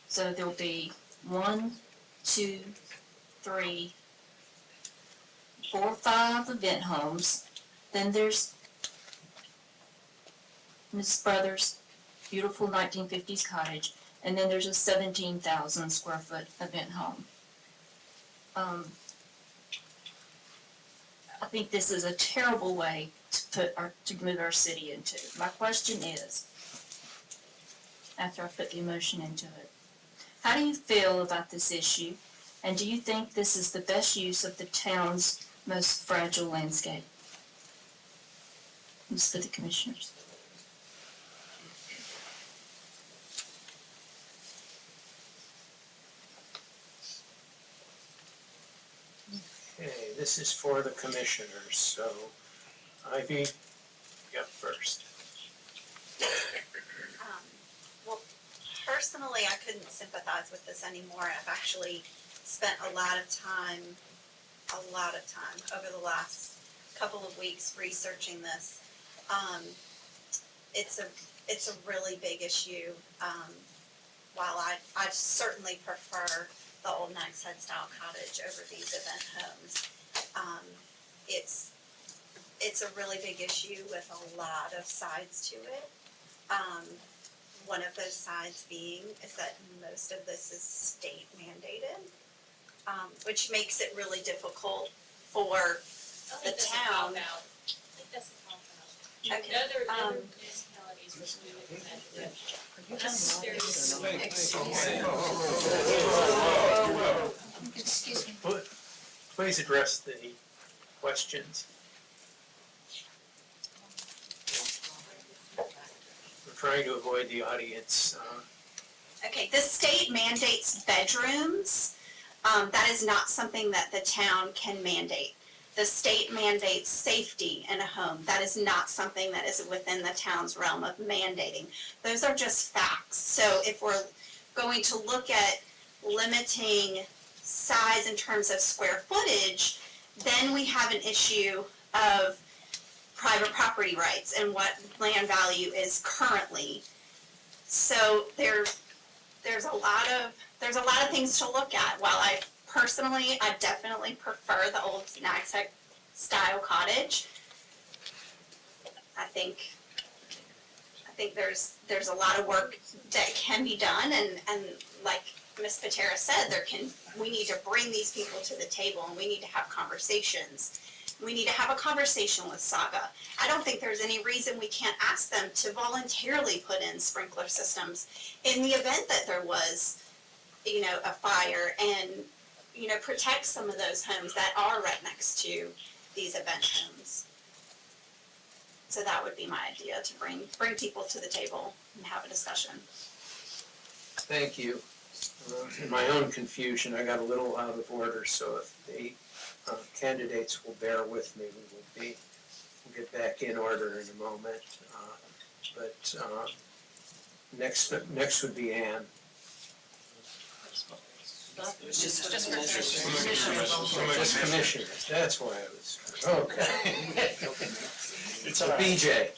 Speaker 20: So there'll be 1, 2, 3, 4, 5 event homes. Then there's Miss Brothers' beautiful 1950s cottage. And then there's a 17,000 square foot event home. I think this is a terrible way to move our city into. My question is, after I put the emotion into it, how do you feel about this issue? And do you think this is the best use of the town's most fragile landscape? This is for the commissioners.
Speaker 2: Okay, this is for the commissioners, so Ivy, you up first.
Speaker 6: Well, personally, I couldn't sympathize with this anymore. I've actually spent a lot of time over the last couple of weeks researching this. It's a really big issue. While I certainly prefer the old Nags Head style cottage over these event homes, it's a really big issue with a lot of sides to it. One of those sides being is that most of this is state mandated, which makes it really difficult for the town.
Speaker 14: I think that's a cop out.
Speaker 6: Okay,
Speaker 14: Other municipalities were doing
Speaker 15: Excuse me.
Speaker 2: Please address the questions. We're trying to avoid the audience.
Speaker 6: Okay, the state mandates bedrooms. That is not something that the town can mandate. The state mandates safety in a home. That is not something that is within the town's realm of mandating. Those are just facts. So if we're going to look at limiting size in terms of square footage, then we have an issue of private property rights and what land value is currently. So there's a lot of things to look at. While I definitely prefer the old Nags Head style cottage. I think there's a lot of work that can be done, and like Ms. Patera said, we need to bring these people to the table, and we need to have conversations. We need to have a conversation with Saga. I don't think there's any reason we can't ask them to voluntarily put in sprinkler systems in the event that there was, a fire, and, protect some of those homes that are right next to these event homes. So that would be my idea, to bring people to the table and have a discussion.
Speaker 2: Thank you. In my own confusion, I got a little out of order, so if the candidates will bear with me, we'll get back in order in a moment. But next would be Ann.
Speaker 5: Just
Speaker 2: Commissioner, that's why I was, okay.
Speaker 8: It's all right.
Speaker 2: BJ.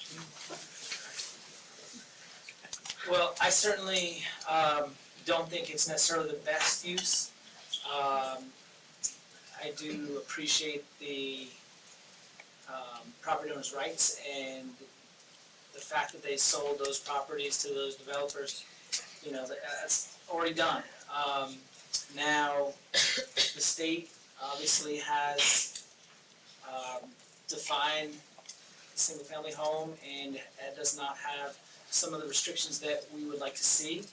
Speaker 8: Well, I certainly don't think it's necessarily the best use. I do appreciate the property owners' rights and the fact that they sold those properties to those developers. That's already done. Now, the state obviously has defined the single-family home, and it does not have some of the restrictions that we would like to see.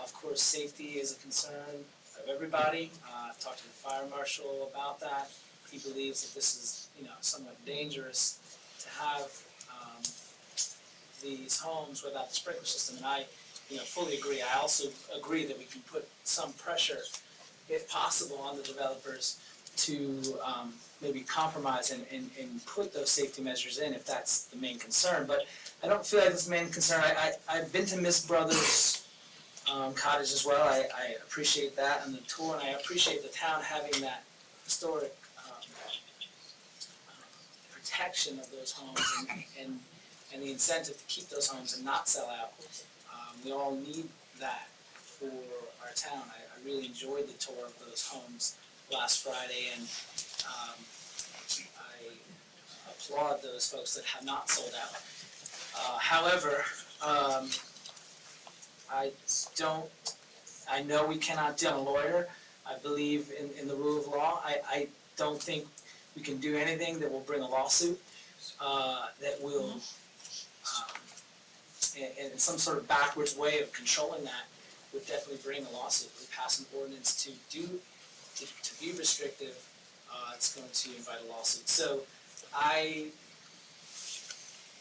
Speaker 8: Of course, safety is a concern of everybody. I've talked to the fire marshal about that. He believes that this is, somewhat dangerous to have these homes without the sprinkler system, and I, fully agree. I also agree that we can put some pressure, if possible, on the developers to maybe compromise and put those safety measures in if that's the main concern. But I don't feel like it's the main concern. I've been to Miss Brothers cottage as well. I appreciate that and the tour, and I appreciate the town having that historic protection of those homes and the incentive to keep those homes and not sell out. We all need that for our town. I really enjoyed the tour of those homes last Friday, and I applaud those folks that have not sold out. However, I know we cannot I'm a lawyer. I believe in the rule of law. I don't think we can do anything that will bring a lawsuit, that will, in some sort of backwards way of controlling that, would definitely bring a lawsuit. We pass an ordinance to be restrictive, it's going to invite a lawsuit. So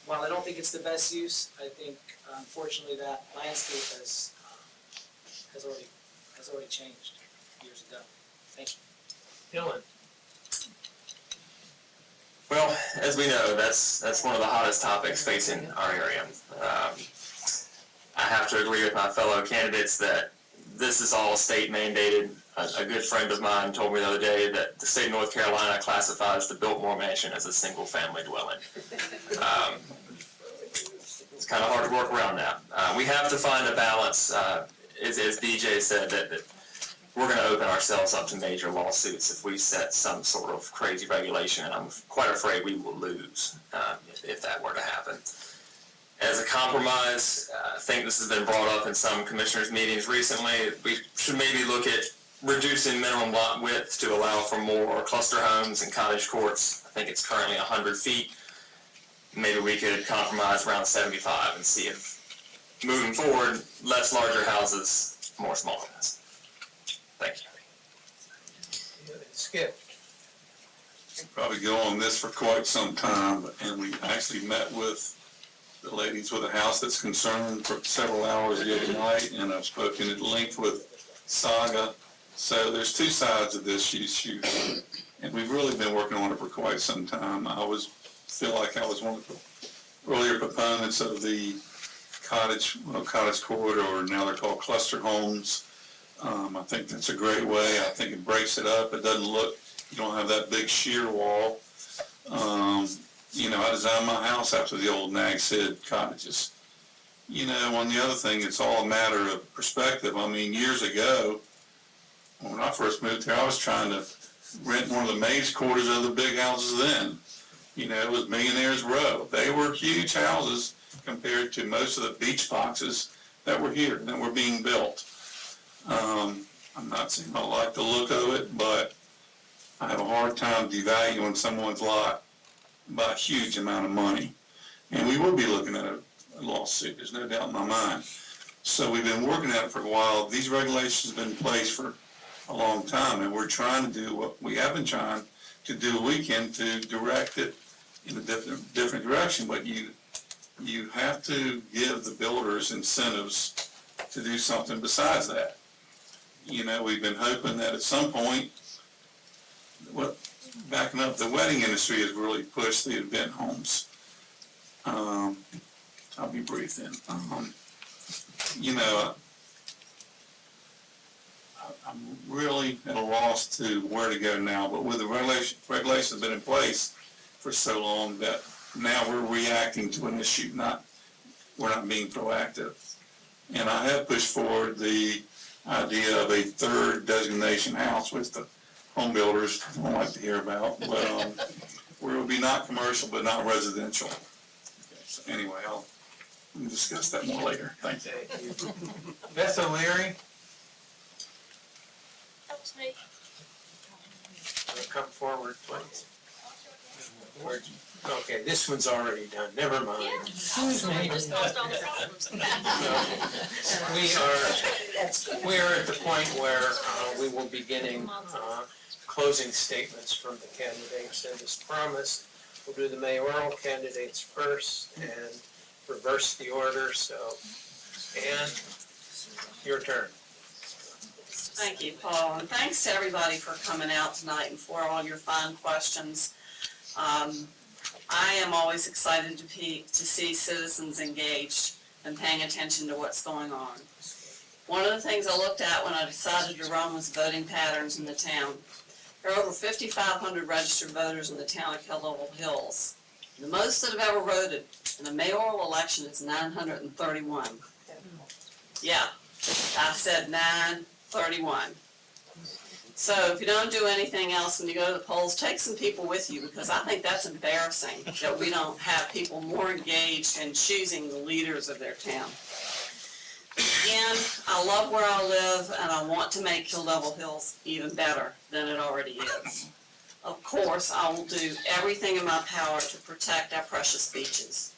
Speaker 8: while I don't think it's the best use, I think unfortunately that landscape has already changed years ago. Thank you.
Speaker 2: Dylan.
Speaker 9: Well, as we know, that's one of the hottest topics facing our area. I have to agree with my fellow candidates that this is all state mandated. A good friend of mine told me the other day that the state of North Carolina classifies the Biltmore Mansion as a single-family dwelling. It's kind of hard to work around that. We have to find a balance, as DJ said, that we're going to open ourselves up to major lawsuits if we set some sort of crazy regulation, and I'm quite afraid we will lose if that were to happen. As a compromise, I think this has been brought up in some commissioners' meetings recently, we should maybe look at reducing minimum lot width to allow for more cluster homes and cottage courts. I think it's currently 100 feet. Maybe we could compromise around 75 and see if, moving forward, less larger houses, more small houses. Thank you.
Speaker 2: Skip.
Speaker 7: Probably go on this for quite some time, and we actually met with the ladies with a house that's concerned for several hours the other night, and I've spoken at length with Saga. So there's two sides of this issue, and we've really been working on it for quite some time. I feel like I was one of the earlier proponents of the cottage court, or now they're called cluster homes. I think that's a great way. I think it breaks it up. It doesn't look, you don't have that big sheer wall. I designed my house after the old Nag's Head cottages. On the other thing, it's all a matter of perspective. I mean, years ago, when I first moved here, I was trying to rent one of the maize quarters of the big houses then. It was Millionaire's Row. They were huge houses compared to most of the beach boxes that were here, that were being built. I'm not saying I like the look of it, but I have a hard time devaluing someone's lot by a huge amount of money. And we will be looking at a lawsuit, there's no doubt in my mind. So we've been working at it for a while. These regulations have been in place for a long time, and we're trying to do what we have been trying to do what we can to direct it in a different direction. But you have to give the builders incentives to do something besides that. We've been hoping that at some point, backing up, the wedding industry has really pushed the event homes. I'll be brief then. I'm really at a loss to where to go now, but with the regulations have been in place for so long that now we're reacting to an issue, we're not being proactive. And I have pushed forward the idea of a third designation house, which the home builders don't like to hear about, but where it would be not commercial but not residential. So anyway, I'll discuss that more later. Thank you.
Speaker 2: Beth O'Leary,
Speaker 14: That was me.
Speaker 2: come forward, please. Okay, this one's already done, never mind.
Speaker 14: Excuse me. Just caused all the problems.
Speaker 2: We are at the point where we will be getting closing statements from the candidates, and as promised, we'll do the mayoral candidates first and reverse the order, so, Ann, your turn.
Speaker 5: Thank you, Paul, and thanks to everybody for coming out tonight and for all your fine questions. I am always excited to see citizens engaged and paying attention to what's going on. One of the things I looked at when I decided to run was voting patterns in the town. There are over 5,500 registered voters in the town of Kill Devil Hills. The most that have ever voted in a mayoral election is 931. Yeah, I said 931. So if you don't do anything else when you go to the polls, take some people with you, because I think that's embarrassing that we don't have people more engaged in choosing the leaders of their town. Again, I love where I live, and I want to make Kill Devil Hills even better than it already is. Of course, I will do everything in my power to protect our precious beaches.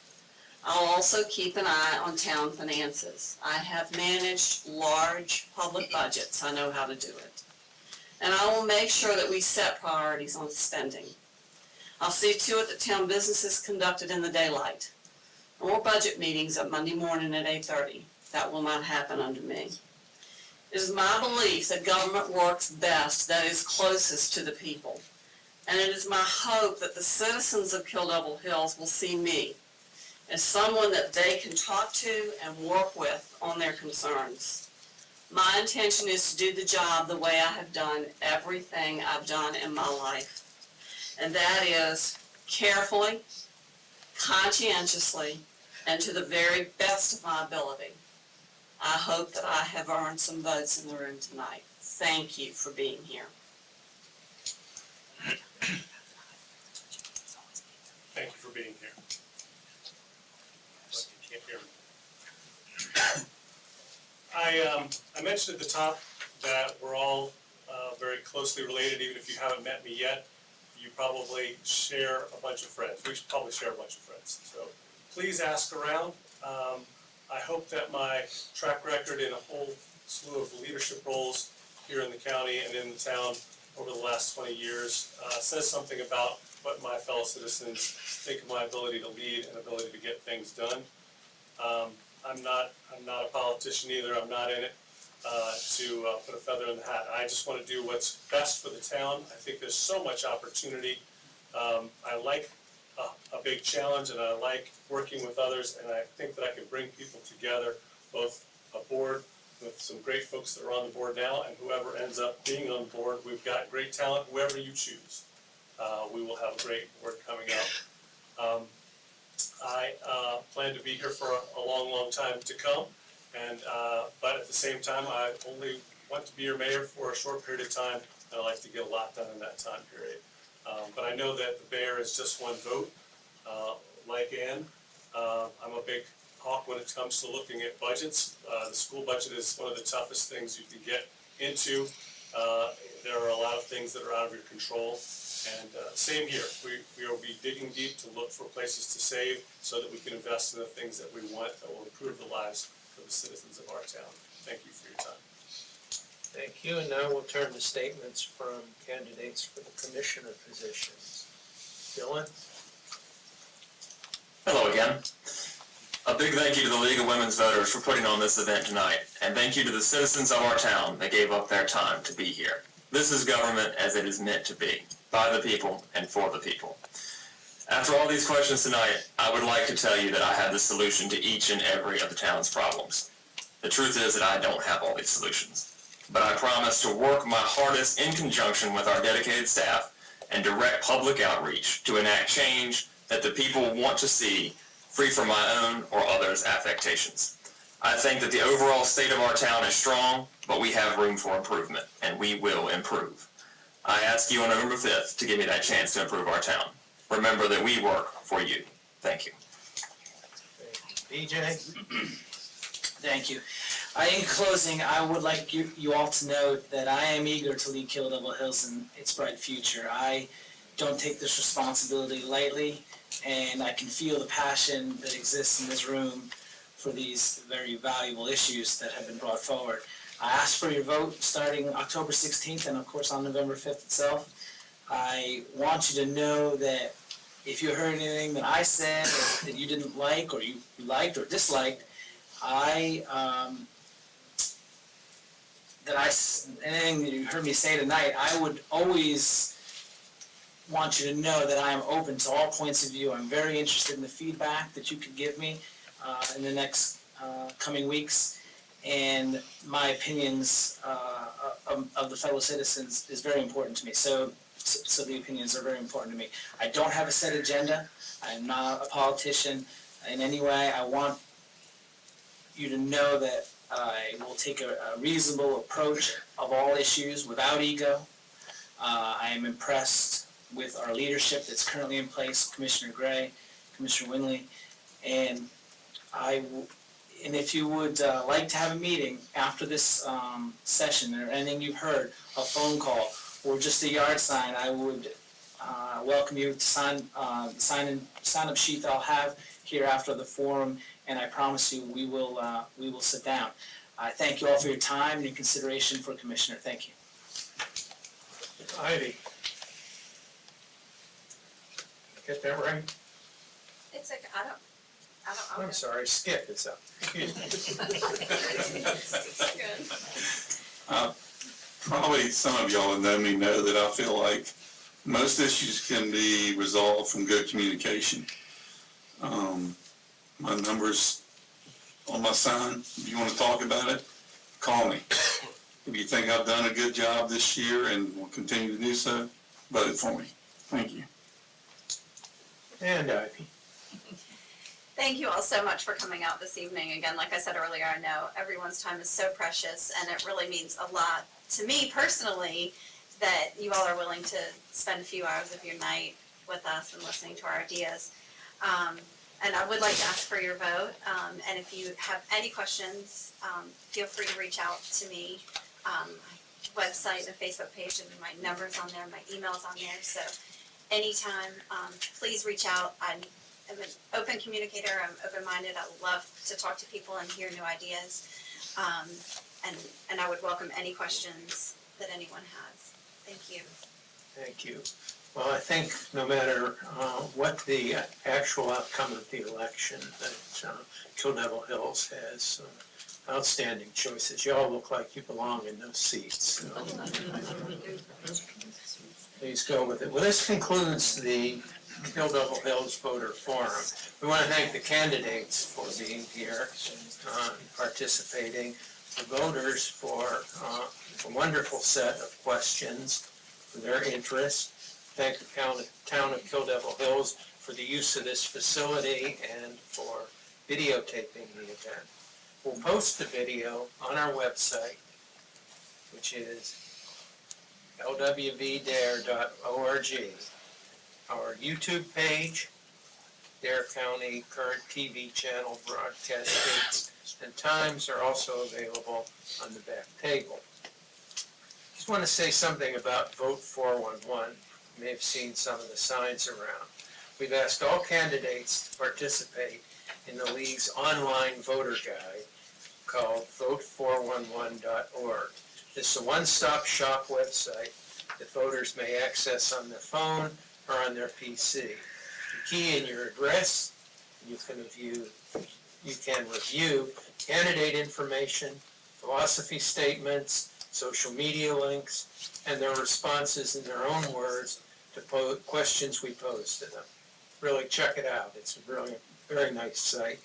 Speaker 5: I'll also keep an eye on town finances. I have managed large public budgets. I know how to do it. And I will make sure that we set priorities on spending. I'll see to it that town business is conducted in the daylight. No more budget meetings at Monday morning at 8:30. That will not happen under me. It is my belief that government works best that is closest to the people. And it is my hope that the citizens of Kill Devil Hills will see me as someone that they can talk to and work with on their concerns. My intention is to do the job the way I have done everything I've done in my life. And that is carefully, conscientiously, and to the very best of my ability. I hope that I have earned some votes in the room tonight. Thank you for being here.
Speaker 3: Thank you for being here. But you can't hear me. I mentioned at the top that we're all very closely related, even if you haven't met me yet. You probably share a bunch of friends. We should probably share a bunch of friends. So please ask around. I hope that my track record in a whole slew of leadership roles here in the county and in the town over the last 20 years says something about what my fellow citizens think of my ability to lead and ability to get things done. I'm not a politician either. I'm not in it to put a feather in the hat. I just want to do what's best for the town. I think there's so much opportunity. I like a big challenge, and I like working with others, and I think that I can bring people together, both a board with some great folks that are on the board now, and whoever ends up being on the board. We've got great talent, whoever you choose. We will have a great board coming out. I plan to be here for a long, long time to come, and but at the same time, I only want to be your mayor for a short period of time, and I like to get a lot done in that time period. But I know that the mayor is just one vote. Like Ann, I'm a big hawk when it comes to looking at budgets. The school budget is one of the toughest things you can get into. There are a lot of things that are out of your control. And same here, we will be digging deep to look for places to save so that we can invest in the things that we want that will improve the lives of the citizens of our town. Thank you for your time.
Speaker 2: Thank you, and now we'll turn to statements from candidates for the commissioner positions. Dylan?
Speaker 9: Hello again. A big thank you to the League of Women's Voters for putting on this event tonight, and thank you to the citizens of our town that gave up their time to be here. This is government as it is meant to be, by the people and for the people. After all these questions tonight, I would like to tell you that I have the solution to each and every of the town's problems. The truth is that I don't have all these solutions, but I promise to work my hardest in conjunction with our dedicated staff and direct public outreach to enact change that the people want to see, free from my own or others' affectations. I think that the overall state of our town is strong, but we have room for improvement, and we will improve. I ask you on November 5th to give me that chance to improve our town. Remember that we work for you. Thank you.
Speaker 2: BJ?
Speaker 8: Thank you. In closing, I would like you all to know that I am eager to lead Kill Devil Hills in its bright future. I don't take this responsibility lightly, and I can feel the passion that exists in this room for these very valuable issues that have been brought forward. I ask for your vote starting October 16th and of course on November 5th itself. I want you to know that if you heard anything that I said or that you didn't like or you liked or disliked, anything that you heard me say tonight, I would always want you to know that I am open to all points of view. I'm very interested in the feedback that you could give me in the next coming weeks, and my opinions of the fellow citizens is very important to me. So the opinions are very important to me. I don't have a set agenda. I am not a politician in any way. I want you to know that I will take a reasonable approach of all issues without ego. I am impressed with our leadership that's currently in place, Commissioner Gray, Commissioner Winley, and if you would like to have a meeting after this session or anything you've heard, a phone call or just a yard sign, I would welcome you to sign the sign-up sheet that I'll have here after the forum, and I promise you we will sit down. I thank you all for your time and your consideration for Commissioner. Thank you.
Speaker 2: Ivy? Get that right?
Speaker 18: It's like, I don't.
Speaker 2: I'm sorry, Skip is up. Excuse me.
Speaker 7: Probably some of y'all that know me know that I feel like most issues can be resolved from good communication. My number's on my sign. If you want to talk about it, call me. If you think I've done a good job this year and will continue to do so, vote for me. Thank you.
Speaker 2: And Ivy.
Speaker 6: Thank you all so much for coming out this evening. Again, like I said earlier, I know everyone's time is so precious, and it really means a lot to me personally that you all are willing to spend a few hours of your night with us and listening to our ideas. And I would like to ask for your vote, and if you have any questions, feel free to reach out to me. Website and Facebook page, and my number's on there, my email's on there, so anytime, please reach out. I'm an open communicator, I'm open-minded, I love to talk to people and hear new ideas. And I would welcome any questions that anyone has. Thank you.
Speaker 2: Thank you. Well, I think no matter what the actual outcome of the election, that Kill Devil Hills has some outstanding choices. You all look like you belong in those seats. So please go with it. Well, this concludes the Kill Devil Hills Voter Forum. We want to thank the candidates for being here and participating, the voters for a wonderful set of questions, for their interest. Thank the town of Kill Devil Hills for the use of this facility and for videotaping the event. We'll post the video on our website, which is lwvdare.org, our YouTube page, Dare County Current TV channel broadcast dates and times are also available on the back table. Just want to say something about Vote 411. You may have seen some of the signs around. We've asked all candidates to participate in the League's online voter guide called vote411.org. This is a one-stop shop website that voters may access on their phone or on their PC. You key in your address, you can review candidate information, philosophy statements, social media links, and their responses in their own words to questions we pose to them. Really check it out. It's a really very nice site.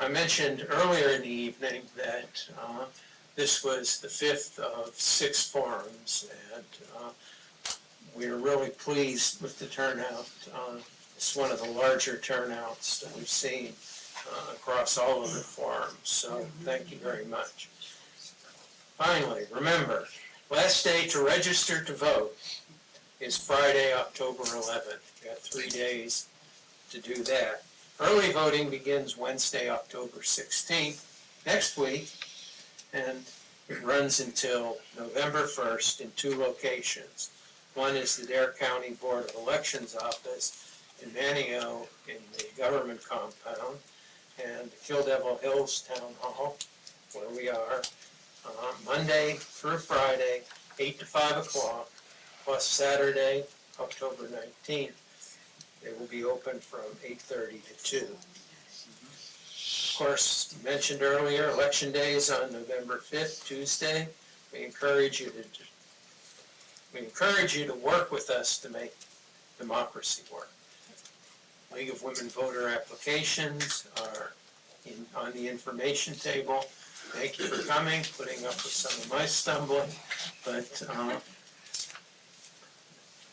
Speaker 2: I mentioned earlier in the evening that this was the 5th of 6 forums, and we're really pleased with the turnout. It's one of the larger turnouts that we've seen across all of the forums, so thank you very much. Finally, remember, last day to register to vote is Friday, October 11th. You got 3 days to do that. Early voting begins Wednesday, October 16th, next week, and it runs until November 1st in 2 locations. One is the Dare County Board of Elections office in Manio in the government compound, and the Kill Devil Hills Town Hall, where we are, Monday through Friday, 8 to 5 o'clock, plus Saturday, October 19th. It will be open from 8:30 to 2. Of course, mentioned earlier, Election Day is on November 5th, Tuesday. We encourage you to work with us to make democracy work. League of Women Voter applications are on the information table. Thank you for coming, putting up with some of my stumbling, but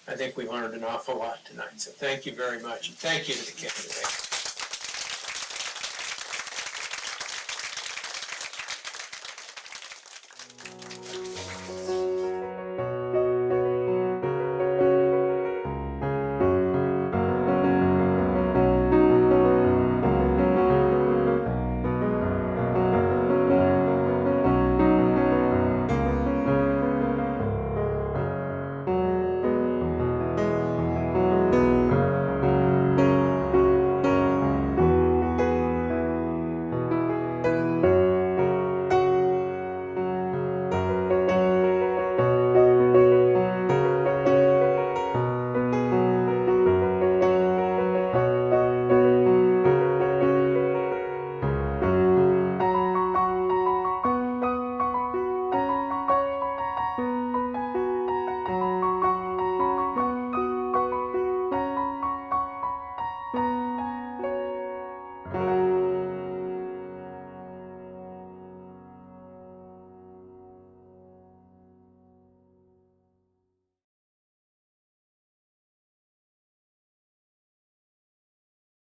Speaker 2: I think we learned an awful lot tonight, so thank you very much, and thank you to the candidates.